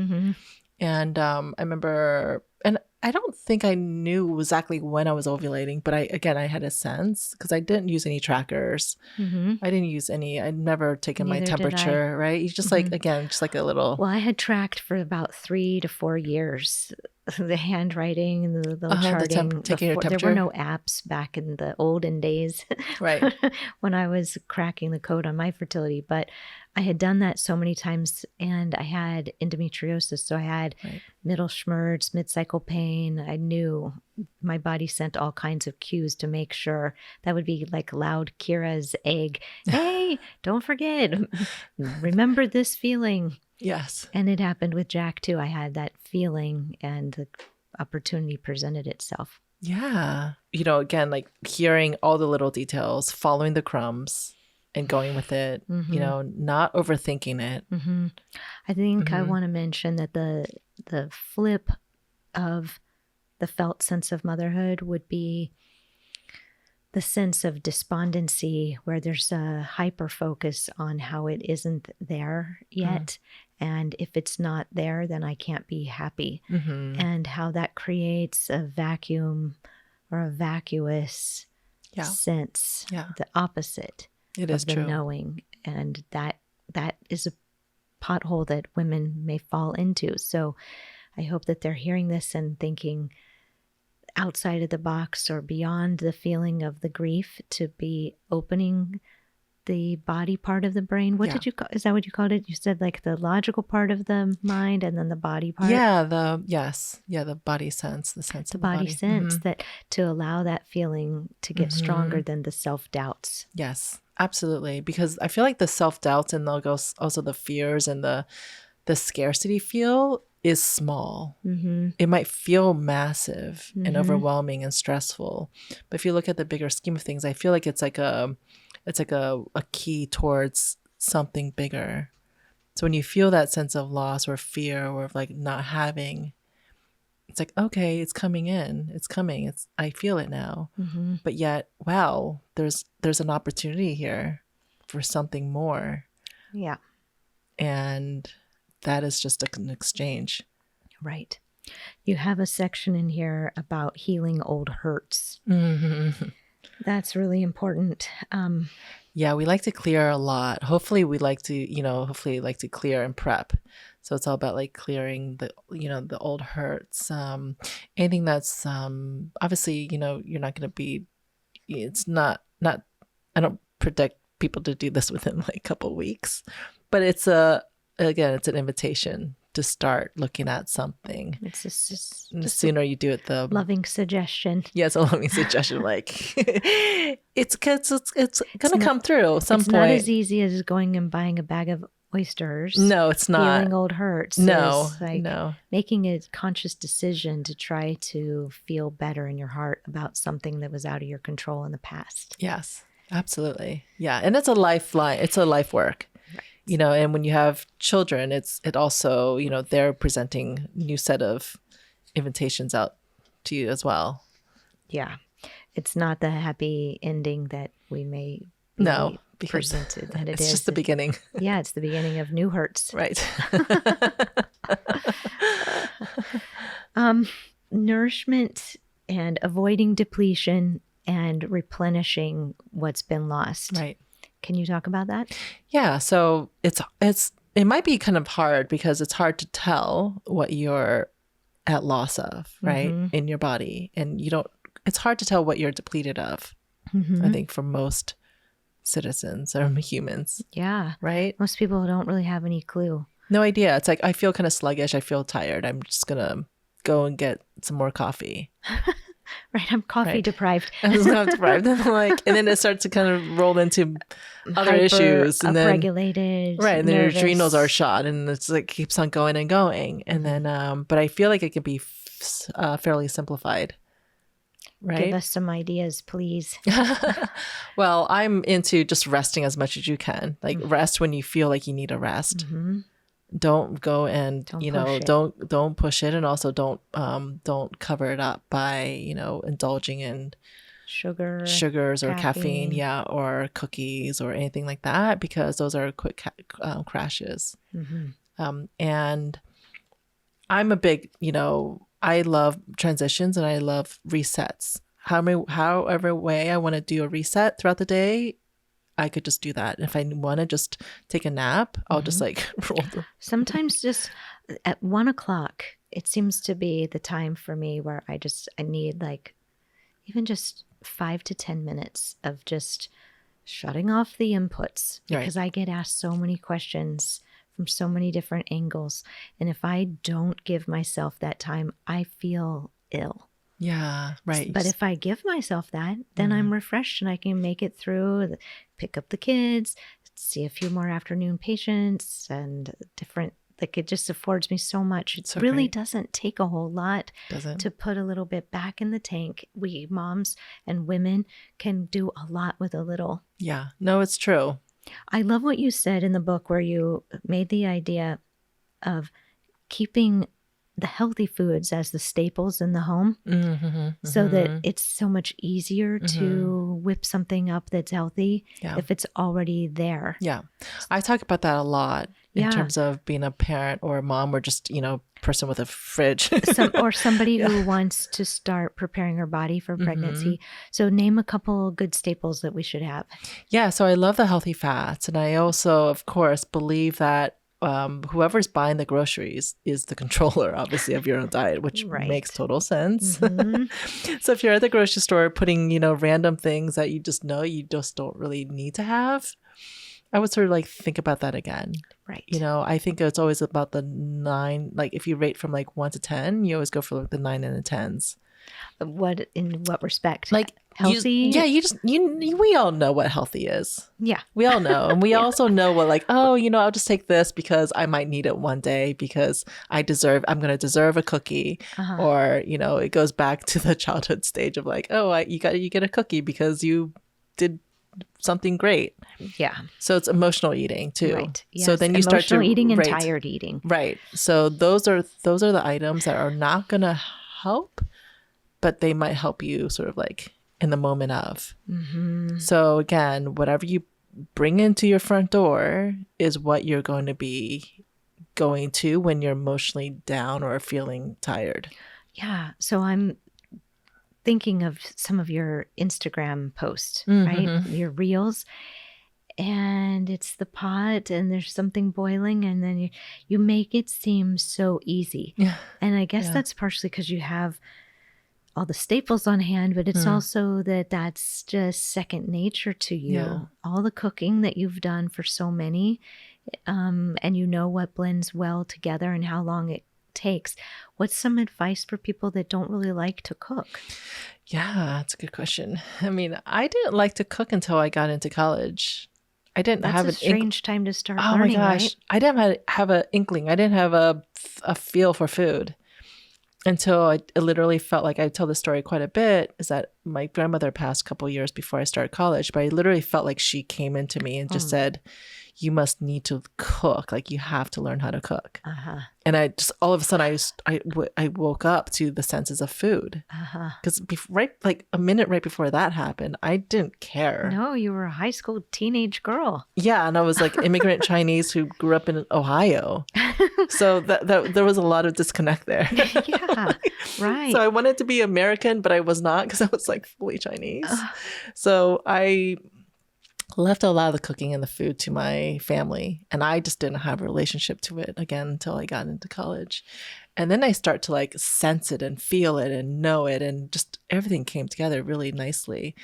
And I remember, and I don't think I knew exactly when I was ovulating, but I had a sense, because I didn't use any trackers. I didn't use any, I'd never taken my temperature, right? You just like, again, just like a little. Well, I had tracked for about 3 to 4 years, the handwriting and the charting. Taking your temperature. There were no apps back in the olden days. Right. When I was cracking the code on my fertility, but I had done that so many times, and I had endometriosis. So I had middle schmerz, mid-cycle pain. I knew my body sent all kinds of cues to make sure. That would be like loud Kira's egg. Hey, don't forget. Remember this feeling. Yes. And it happened with Jack too. I had that feeling, and the opportunity presented itself. Yeah. Again, like hearing all the little details, following the crumbs, and going with it, not overthinking it. I think I want to mention that the flip of the felt sense of motherhood would be the sense of despondency, where there's a hyper focus on how it isn't there yet. And if it's not there, then I can't be happy. And how that creates a vacuum or a vacuous sense, the opposite. It is the true. Knowing, and that is a pothole that women may fall into. So I hope that they're hearing this and thinking outside of the box or beyond the feeling of the grief, to be opening the body part of the brain. What did you call? Is that what you called it? You said like the logical part of the mind, and then the body part. The body sense, the sense the of the body sense, that to allow that feeling to get stronger than the self-doubts. Yes, absolutely. Because I feel like the self-doubts and also the fears and the scarcity feel is small. It might feel massive and overwhelming and stressful, but if you look at the bigger scheme of things, I feel like it's like a key towards something bigger. So when you feel that sense of loss or fear or of like not having, it's like, okay, it's coming in, it's coming, I feel it now. But yet, wow, there's an opportunity here for something more. Yeah. And that is just an exchange. Right. You have a section in here about healing old hurts. That's really important. Yeah, we like to clear a lot. Hopefully we like to clear and prep. So it's all about like clearing the old hurts. Anything that's obviously, you're not going to be, it's not, I don't predict people to do this within like a couple of weeks, but it's an invitation to start looking at something. It's just the sooner you do it, the loving suggestion. Yeah, it's a loving suggestion. Like it's gonna come through some point. It's not as easy as going and buying a bag of oysters. No, it's not. Healing old hurts. No, making a conscious decision to try to feel better in your heart about something that was out of your control in the past. Yes, absolutely. Yeah, and it's a lifeline. It's a life work. you know, and when you have children, it also, you know, they're presenting new set of invitations out to you as well. Yeah. It's not the happy ending that we may be presented that it is. It's just the beginning. Yeah, it's the beginning of new hurts. Right. Nourishment and avoiding depletion and replenishing what's been lost. Right. Can you talk about that? Yeah. So it might be kind of hard because it's hard to tell what you're at loss of, right, in your body. And it's hard to tell what you're depleted of, I think, for most citizens or humans. Yeah. Right? Most people don't really have any clue. No idea. It's like, I feel kind of sluggish. I feel tired. I'm just going to go and get some more coffee. Right. I'm coffee deprived. I'm deprived. And then it starts to kind of roll into other issues. And upregulated. Right. And then your adrenals are shot and it's like keeps on going and going. And then, but I feel like it can be fairly simplified. Right. Give us some ideas, please. Well, I'm into just resting as much as you can. Like rest when you feel like you need a rest. Don't go and don't push it, and also don't cover it up by indulging in sugars or caffeine, or cookies or anything like that, because those are quick crashes. And I'm a big I love transitions and I love resets. However way I want to do a reset throughout the day, I could just do that. If I want to just take a nap, I'll just roll through. Sometimes just at 1:00, it seems to be the time for me where I need even just 5 to 10 minutes of just shutting off the inputs, because I get asked so many questions from so many different angles. And if I don't give myself that time, I feel ill. Yeah, right. But if I give myself that, then I'm refreshed and I can make it through, pick up the kids, see a few more afternoon patients and different, it just affords me so much. It really doesn't take a whole lot to put a little bit back in the tank. We moms and women can do a lot with a little. Yeah, no, it's true. I love what you said in the book where you made the idea of keeping the healthy foods as the staples in the home, so that it's so much easier to whip something up that's healthy if it's already there. Yeah. I talk about that a lot in terms of being a parent or a mom or just, person with a fridge. Or somebody who wants to start preparing her body for pregnancy. So name a couple good staples that we should have. Yeah. So I love the healthy fats. And I also, of course, believe that whoever's buying the groceries is the controller, obviously, of your own diet, which makes total sense. So if you're at the grocery store putting, random things that you just know you just don't really need to have, I would sort of think about that again. Right. I think it's always about the 9, if you rate from 1 to 10, you always go for the 9 and the 10s. In what respect? Healthy? We all know what healthy is. Yeah. We all know. And we also know what I'll just take this because I might need it one day because I'm going to deserve a cookie. Or, it goes back to the childhood stage of you get a cookie because you did something great. Yeah. So it's emotional eating too. Right. Yes. So then you start to eating and tired eating. Right. So those are the items that are not going to help, but they might help you sort of in the moment of. So again, whatever you bring into your front door is what you're going to be going to when you're emotionally down or feeling tired. Yeah. So I'm thinking of some of your Instagram posts, right? Your reels. And it's the pot and there's something boiling and then you make it seem so easy. Yeah. And I guess that's partially because you have all the staples on hand, but it's also that's just second nature to you. Yeah. All the cooking that you've done for so many, and what blends well together and how long it takes. What's some advice for people that don't really like to cook? Yeah, that's a good question. I mean, I didn't like to cook until I got into college. I didn't have a strange time to start learning. Oh my gosh. Right? I didn't have an inkling. I didn't have a feel for food until I literally felt like I tell this story quite a bit, is that my grandmother passed a couple years before I started college, but I literally felt like she came into me and just said, you must need to cook. Like, you have to learn how to cook. And I just, all of a sudden, I woke up to the senses of food. Because like a minute right before that happened, I didn't care. No, you were a high school teenage girl. Yeah. And I was like immigrant Chinese who grew up in Ohio. So that there was a lot of disconnect there. Yeah, right. So I wanted to be American, but I was not, because I was like fully Chinese. So I left a lot of the cooking and the food to my family, and I just didn't have a relationship to it again until I got into college. And then I start to like sense it and feel it and know it, and just everything came together really nicely.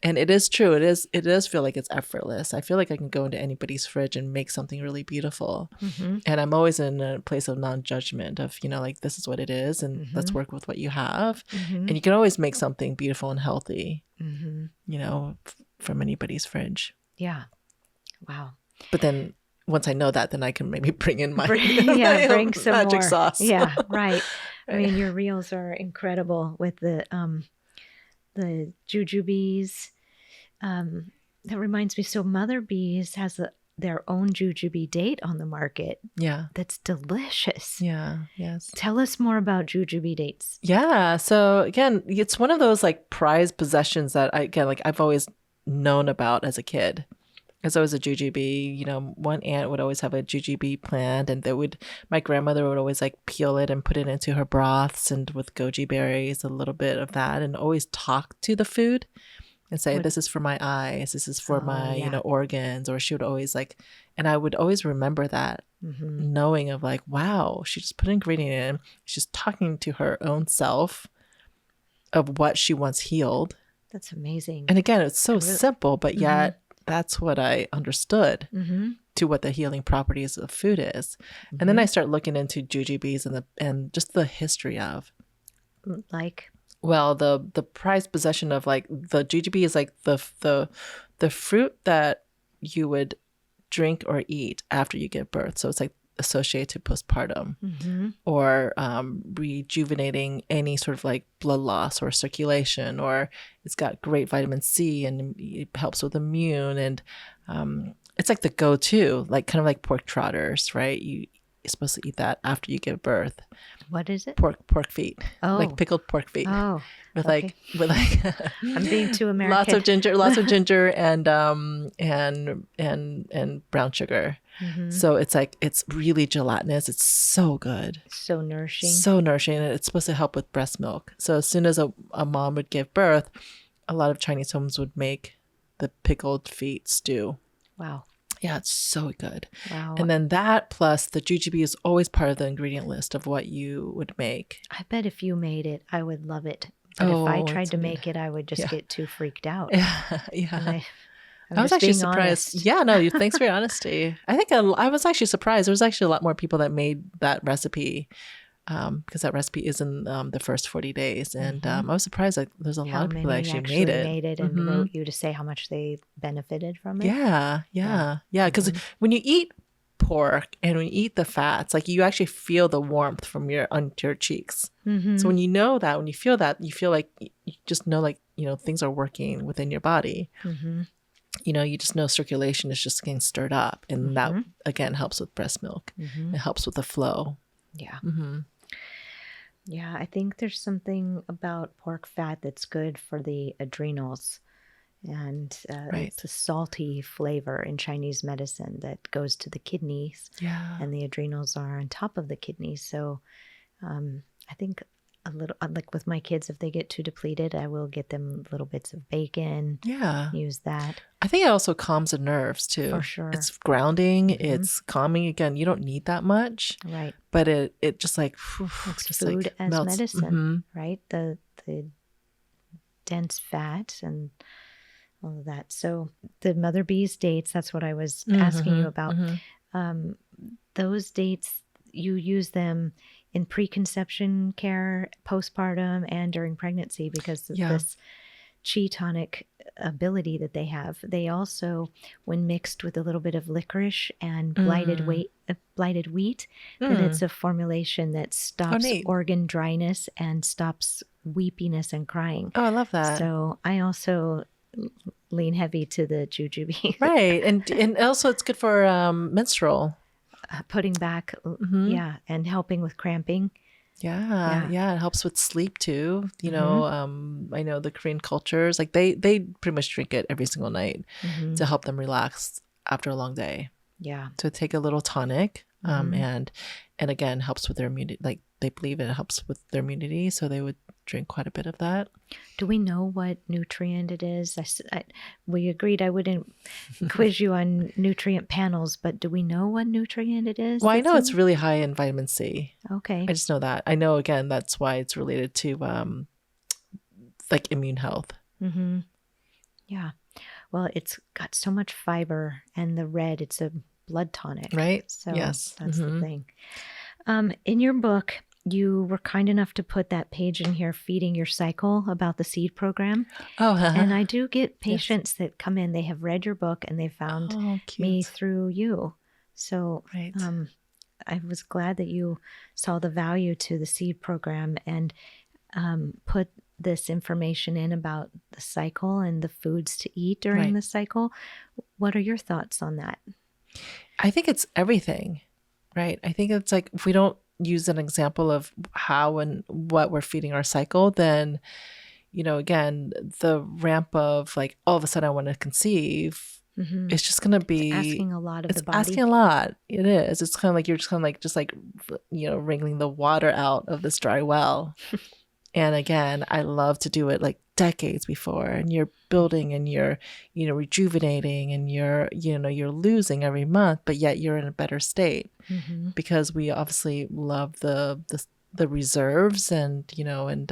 And it is true. It does feel like it's effortless. I feel like I can go into anybody's fridge and make something really beautiful. And I'm always in a place of non-judgment of, like, this is what it is, and let's work with what you have. And you can always make something beautiful and healthy, from anybody's fridge. Yeah. Wow. But then once I know that, then I can maybe bring in my bring some magic more sauce. Yeah, right. I mean, your reels are incredible with the Jujubes. That reminds me. So Mother Bees has their own Jujube date on the market. Yeah. That's delicious. Yeah. Yes. Tell us more about Jujube dates. Yeah. So again, it's one of those like prized possessions that I've always known about as a kid. As I was a Jujube, one aunt would always have a Jujube plant, and my grandmother would always like peel it and put it into her broths, and with goji berries, a little bit of that, and always talk to the food and say, this is for my eyes, this is for my, organs. Or she would always and I would always remember that, knowing of like, wow, she just put an ingredient in, she's talking to her own self of what she wants healed. That's amazing. And again, it's so simple, but yet that's what I understood to what the healing properties of food is. And then I start looking into Jujubes and just the history of. Like? Well, the prized possession of like the Jujube is like the fruit that you would drink or eat after you give birth. So it's like associated to postpartum or rejuvenating any sort of like blood loss or circulation, or it's got great vitamin C and it helps with immune, and it's like the go-to, like kind of like pork trotters, right? You're supposed to eat that after you give birth. What is it? Pork feet. Oh, like pickled pork feet. Oh, with okay. like I'm being too American. Lots of ginger and brown sugar. So it's really gelatinous. It's so good. So nourishing. And it's supposed to help with breast milk. So as soon as a mom would give birth, a lot of Chinese homes would make the pickled feet stew. Wow. Yeah, it's so good. Wow. And then that plus the Jujube is always part of the ingredient list of what you would make. I bet if you made it, I would love it. But if I tried to make it, I would just get too freaked out. Yeah. I was actually surprised. Honest. Yeah, no, thanks for your honesty. I think I was actually surprised. There was actually a lot more people that made that recipe because that recipe is in the first 40 days. And I was surprised that there's a lot of people that actually made it and wrote you to say how much they benefited from it. Yeah. Because when you eat pork and when you eat the fats, like you actually feel the warmth from your cheeks. So when you know that, when you feel that, you feel like you just know like, things are working within your body. You just know circulation is just getting stirred up. And that, again, helps with breast milk. It helps with the flow. Yeah. Yeah, I think there's something about pork fat that's good for the adrenals. And it's a salty flavor in Chinese medicine that goes to the kidneys. Yeah. And the adrenals are on top of the kidneys. So I think a little, like with my kids, if they get too depleted, I will get them little bits of bacon. Yeah. Use that. I think it also calms the nerves too. For sure. It's grounding. It's calming. Again, you don't need that much. Right. But it just like, it's just food like as melts. Medicine, right? The dense fat and all of that. So the Mother Bees dates, that's what I was asking you about. Those dates, you use them in preconception care, postpartum, and during pregnancy, because this chi tonic ability that they have. They also, when mixed with a little bit of licorice and blighted wheat, then it's a formulation that stops organ dryness and stops weepiness and crying. Oh, I love that. So I also lean heavy to the jujube. Right. And also it's good for menstrual. Putting back, and helping with cramping. Yeah. It helps with sleep too. You know, I know the Korean cultures, like they pretty much drink it every single night to help them relax after a long day. Yeah. So take a little tonic, and again helps with their immunity. Like they believe it helps with their immunity, so they would drink quite a bit of that. Do we know what nutrient it is? We agreed I wouldn't quiz you on nutrient panels, but do we know what nutrient it is? Well, I know it's really high in vitamin C. Okay. I just know that. I know, again, that's why it's related to like immune health. Yeah. Well, it's got so much fiber, and the red, it's a blood tonic. Right. So yes. That's the thing. In your book, you were kind enough to put that page in here, Feeding Your Cycle, about the seed program. Oh, and I do get patients that come in, they have read your book and they found me through you. So I was glad that you saw the value to the seed program and put this information in about the cycle and the foods to eat during the cycle. What are your thoughts on that? I think it's everything, right? I think it's like, if we don't use an example of how and what we're feeding our cycle, then, you know, again, the ramp of like, all of a sudden I want to conceive, it's just going to be asking a lot of the body. It's asking a lot. It is. It's kind of like, you're just kind of like, you know, wringing the water out of this dry well. And again, I love to do it like decades before, and you're building and you're, you know, rejuvenating and you're, you know, you're losing every month, but yet you're in a better state because we obviously love the reserves and, you know, and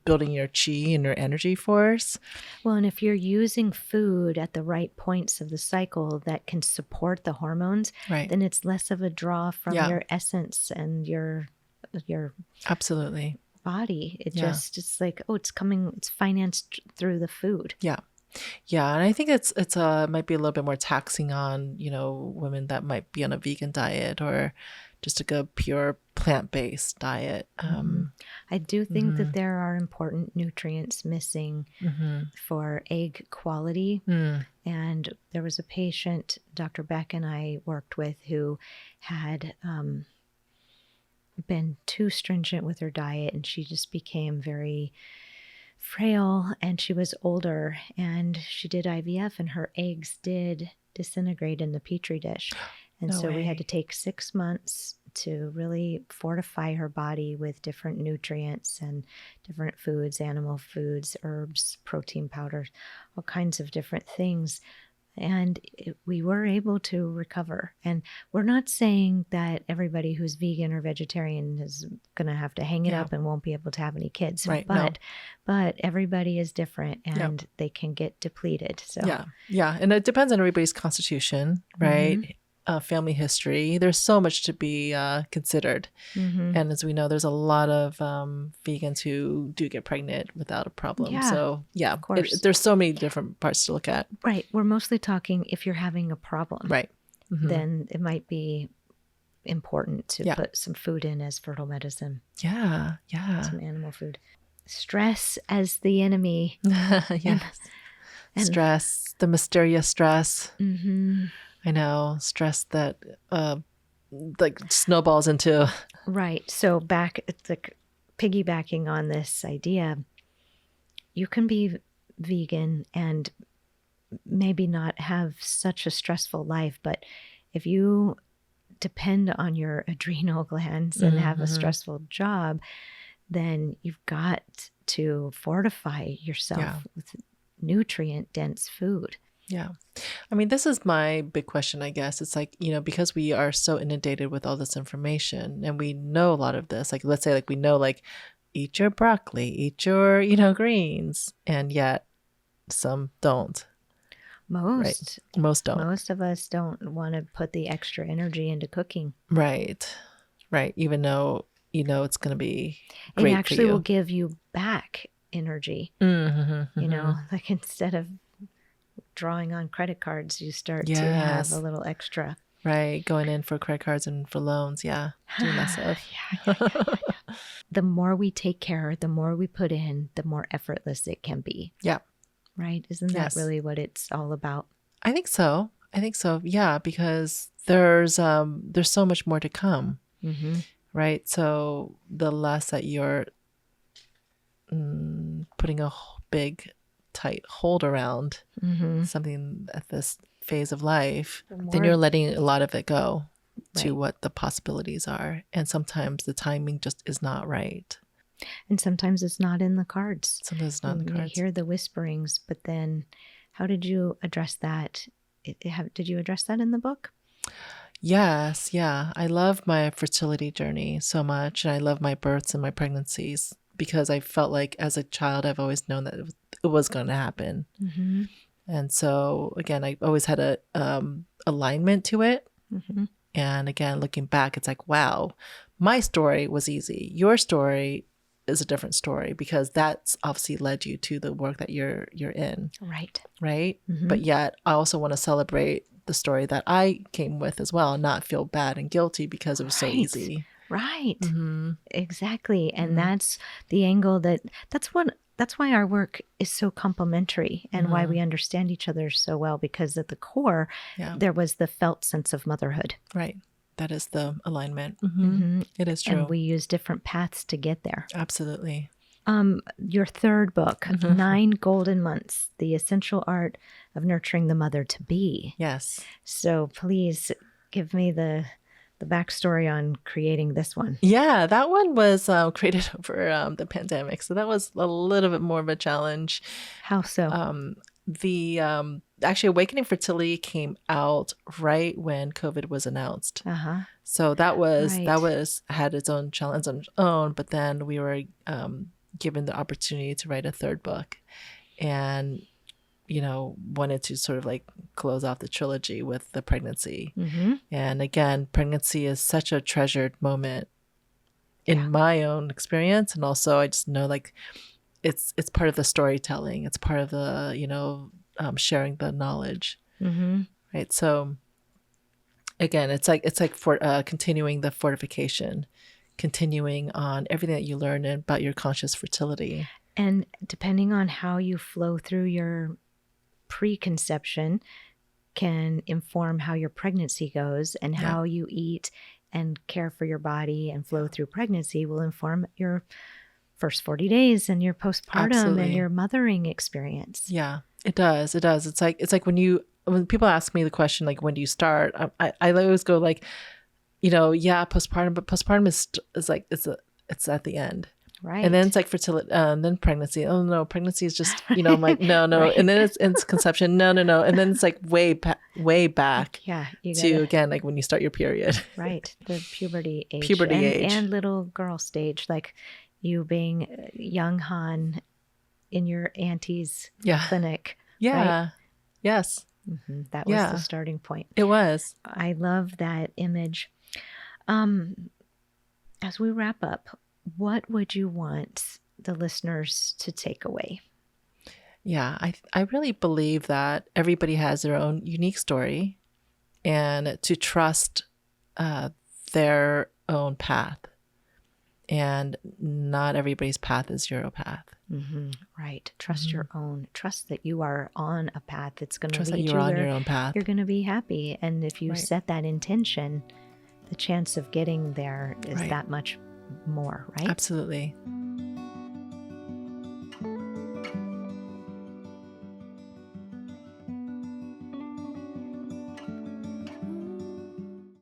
building your chi and your energy force. Well, and if you're using food at the right points of the cycle that can support the hormones, then it's less of a draw from your essence and your absolutely body. It just, it's like, oh, it's coming, it's financed through the food. Yeah. And I think it's might be a little bit more taxing on, you know, women that might be on a vegan diet or just like a pure plant-based diet. I do think that there are important nutrients missing for egg quality. And there was a patient Dr. Beck and I worked with who had been too stringent with her diet, and she just became very frail, and she was older, and she did IVF, and her eggs did disintegrate in the petri dish. And so we had to take 6 months to really fortify her body with different nutrients and different foods, animal foods, herbs, protein powders, all kinds of different things. And we were able to recover. And we're not saying that everybody who's vegan or vegetarian is going to have to hang it up and won't be able to have any kids. Right. But everybody is different, and they can get depleted. So and it depends on everybody's constitution, right? Family history. There's so much to be considered. And as we know, there's a lot of vegans who do get pregnant without a problem. So of course. There's so many different parts to look at. Right. We're mostly talking if you're having a problem. Right. Then it might be important to put some food in as fertile medicine. Yeah. Some animal food. Stress as the enemy. And stress, the mysterious stress. I know, stress that like snowballs into. Right. So it's like piggybacking on this idea, you can be vegan and maybe not have such a stressful life, but if you depend on your adrenal glands and have a stressful job, then you've got to fortify yourself with nutrient-dense food. Yeah. I mean, this is my big question, I guess. It's like, you know, because we are so inundated with all this information and we know a lot of this, like, let's say, like, we know, like, eat your broccoli, eat your, you know, greens, and yet some don't. Most don't. Most of us don't want to put the extra energy into cooking. Right. Even though, you know, it's going to be great. It actually will give you back energy. Mm-hmm, You know, like instead of drawing on credit cards, you start to have a little extra. Right. Going in for credit cards and for loans. Yeah. Doing less of. The more we take care, the more we put in, the more effortless it can be. Yeah. Right? Isn't that really what it's all about? I think so. Yeah, because there's so much more to come. Mm-hmm. Right. So the less that you're putting a big, tight hold around something at this phase of life, then you're letting a lot of it go to what the possibilities are. And sometimes the timing just is not right. And sometimes it's not in the cards. Sometimes it's not in the cards. You hear the whisperings, but then how did you address that? Did you address that in the book? Yes. Yeah. I love my fertility journey so much. And I love my births and my pregnancies because I felt like as a child, I've always known that it was going to happen. Mm-hmm. And so, again, I always had a alignment to it. Mm-hmm. And again, looking back, it's like, wow, my story was easy. Your story is a different story because that's obviously led you to the work that you're in. Right. Right. Mm-hmm. But yet I also want to celebrate the story that I came with as well, not feel bad and guilty because it was so easy. Right. Mm-hmm. Exactly. And that's the angle that's why our work is so complementary and why we understand each other so well, because at the core, there was the felt sense of motherhood. Right. That is the alignment. Mm-hmm. Mm-hmm. It is true. And we use different paths to get there. Absolutely. Your third book, 9 Golden Months, The Essential Art of Nurturing the Mother to Be. Yes. So please give me the backstory on creating this one. Yeah, that one was created over the pandemic. So that was a little bit more of a challenge. How so? Actually, Awakening Fertility came out right when COVID was announced. Uh-huh. So that had its own challenge on its own, but then we were given the opportunity to write a third book and, wanted to sort of like close off the trilogy with the pregnancy. Mm-hmm. And again, pregnancy is such a treasured moment in my own experience. And also I just know like it's part of the storytelling. It's part of the, sharing the knowledge. Mm-hmm. Right. So again, it's like for continuing the fortification, continuing on everything that you learn about your conscious fertility. And depending on how you flow through your preconception can inform how your pregnancy goes, and how you eat and care for your body and flow through pregnancy will inform your first 40 days and your postpartum and your mothering experience. Yeah, it does. It does. It's like when people ask me the question, like, when do you start? I always go like, postpartum, but postpartum is like, it's at the end. Right. And then it's like fertility, then pregnancy. Oh no, pregnancy is just, I'm like, no. Right. And then it's conception. No. And then it's like way back. Yeah. Again, like when you start your period. Right. The puberty age. And little girl stage, like you being young Han in your auntie's clinic. Yeah. Right? Yes. Mm-hmm. That was the starting point. It was. I love that image. As we wrap up, what would you want the listeners to take away? Yeah, I really believe that everybody has their own unique story, and to trust their own path. And not everybody's path is your path. Mm-hmm. Right. Trust your own. Trust that you are on a path that's going to lead you where on your own path. You're going to be happy. And if you set that intention, the chance of getting there is that much more, right? Absolutely.